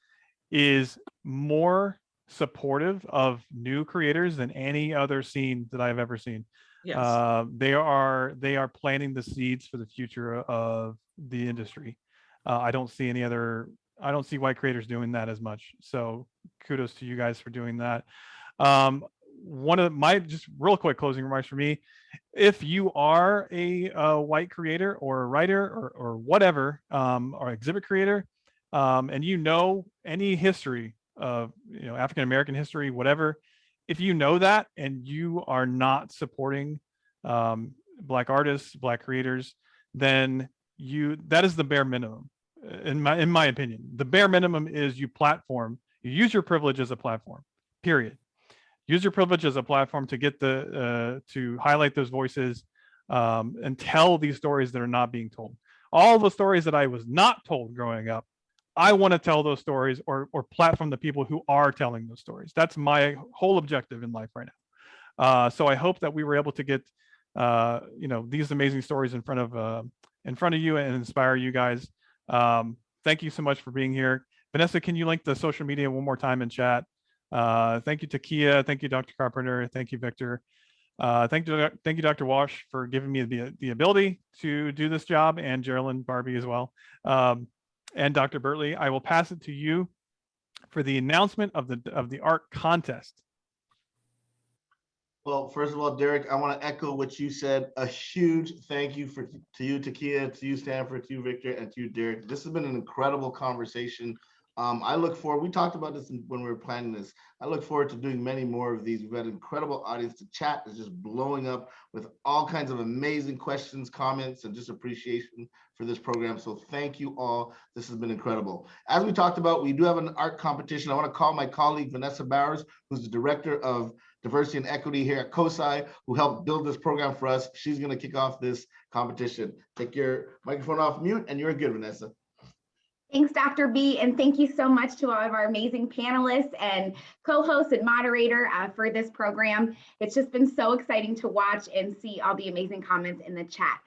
is more supportive of new creators than any other scene that I've ever seen. Yes. They are planting the seeds for the future of the industry. I don't see white creators doing that as much. So kudos to you guys for doing that. One of my just real quick closing remarks for me, if you are a white creator or a writer or whatever, or exhibit creator, and any history of African-American history, whatever, if you know that and you are not supporting Black artists, Black creators, then that is the bare minimum. In my opinion, the bare minimum is you use your privilege as a platform, period. Use your privilege as a platform to get to highlight those voices and tell these stories that are not being told. All the stories that I was not told growing up, I want to tell those stories or platform the people who are telling those stories. That's my whole objective in life right now. So I hope that we were able to get these amazing stories in front of you and inspire you guys. Thank you so much for being here. Vanessa, can you link the social media one more time in chat? Thank you, Takeia. Thank you, Dr. Carpenter. Thank you, Victor. Thank you, Dr. Wash, for giving me the ability to do this job, and Geraldine Barbie as well. And Dr. Bertley, I will pass it to you for the announcement of the art contest. Well, first of all, Derek, I want to echo what you said. A huge thank you to you, Takeia, to you, Stanford, to you, Victor, and to you, Derek. This has been an incredible conversation. I look forward, we talked about this when we were planning this. I look forward to doing many more of these. We've had an incredible audience. The chat is just blowing up with all kinds of amazing questions, comments, and just appreciation for this program. So thank you all. This has been incredible. As we talked about, we do have an art competition. I want to call my colleague, Vanessa Bowers, who's the Director of Diversity and Equity here at COSI, who helped build this program for us. She's going to kick off this competition. Take your microphone off mute, and you're good, Vanessa. Thanks, Dr. B, and thank you so much to all of our amazing panelists and co-hosts and moderator for this program. It's just been so exciting to watch and see all the amazing comments in the chat.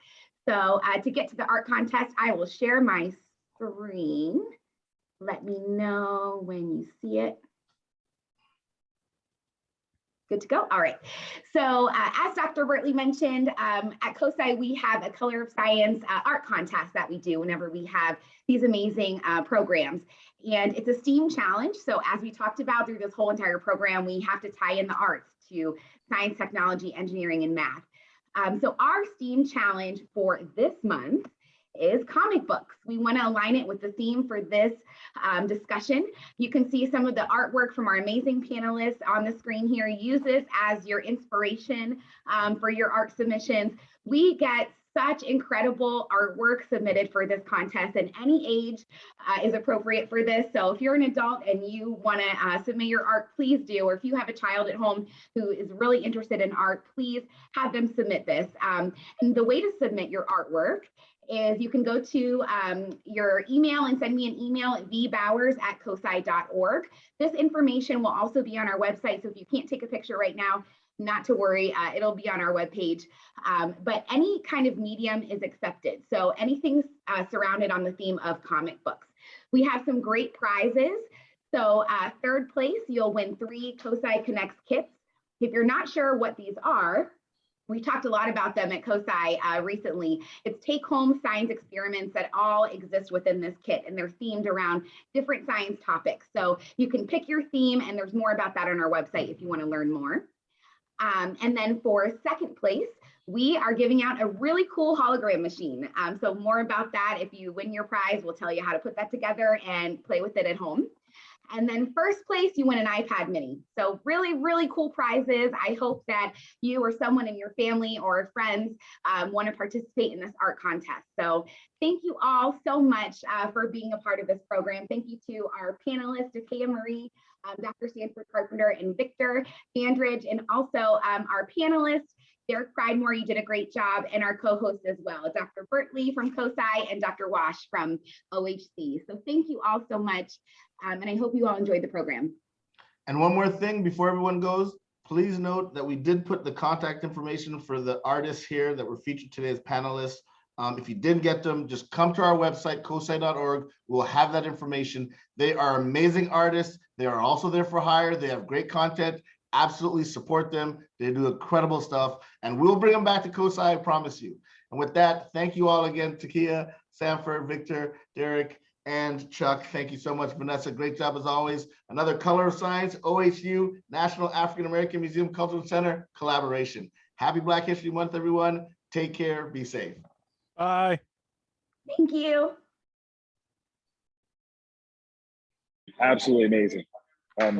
So to get to the art contest, I will share my screen. Let me know when you see it. Good to go. All right. So as Dr. Bertley mentioned, at COSI, we have a Color of Science art contest that we do whenever we have these amazing programs. And it's a STEAM challenge. So as we talked about through this whole entire program, we have to tie in the arts to science, technology, engineering, and math. So our STEAM challenge for this month is comic books. We want to align it with the theme for this discussion. You can see some of the artwork from our amazing panelists on the screen here. Use this as your inspiration for your art submissions. We get such incredible artwork submitted for this contest, and any age is appropriate for this. So if you're an adult and you want to submit your art, please do. Or if you have a child at home who is really interested in art, please have them submit this. And the way to submit your artwork is you can go to your email and send me an email at vbowers@cosi.org. This information will also be on our website. So if you can't take a picture right now, not to worry, it'll be on our webpage. But any kind of medium is accepted. So anything surrounded on the theme of comic books. We have some great prizes. So third place, you'll win 3 COSI Connects kits. If you're not sure what these are, We talked a lot about them at COSI recently. It's take-home science experiments that all exist within this kit, and they're themed around different science topics. So you can pick your theme, and there's more about that on our website if you want to learn more. And then for second place, we are giving out a really cool hologram machine. So more about that. If you win your prize, we'll tell you how to put that together and play with it at home. And then first place, you win an iPad mini. So really, really cool prizes. I hope that you or someone in your family or friends want to participate in this art contest. So thank you all so much for being a part of this program. Thank you to our panelists, Takeia Marie, Dr. Standford Carpenter, and Victor Dandridge, and also our panelists, Derek Pridemore, you did a great job, and our co-host as well, Dr. Bertley from COSI and Dr. Wash from OHC. So thank you all so much, and I hope you all enjoyed the program. And one more thing before everyone goes, please note that we did put the contact information for the artists here that were featured today as panelists. If you didn't get them, just come to our website, cosi.org. We'll have that information. They are amazing artists. They are also there for hire. They have great content. Absolutely support them. They do incredible stuff, and we'll bring them back to COSI, I promise you. And with that, thank you all again, Takeia, Sanford, Victor, Derek, and Chuck. Thank you so much, Vanessa. Great job as always. Another Color of Science, OHU, National African American Museum Cultural Center collaboration. Happy Black History Month, everyone. Take care. Be safe. Bye. Thank you. Absolutely amazing. Amazing.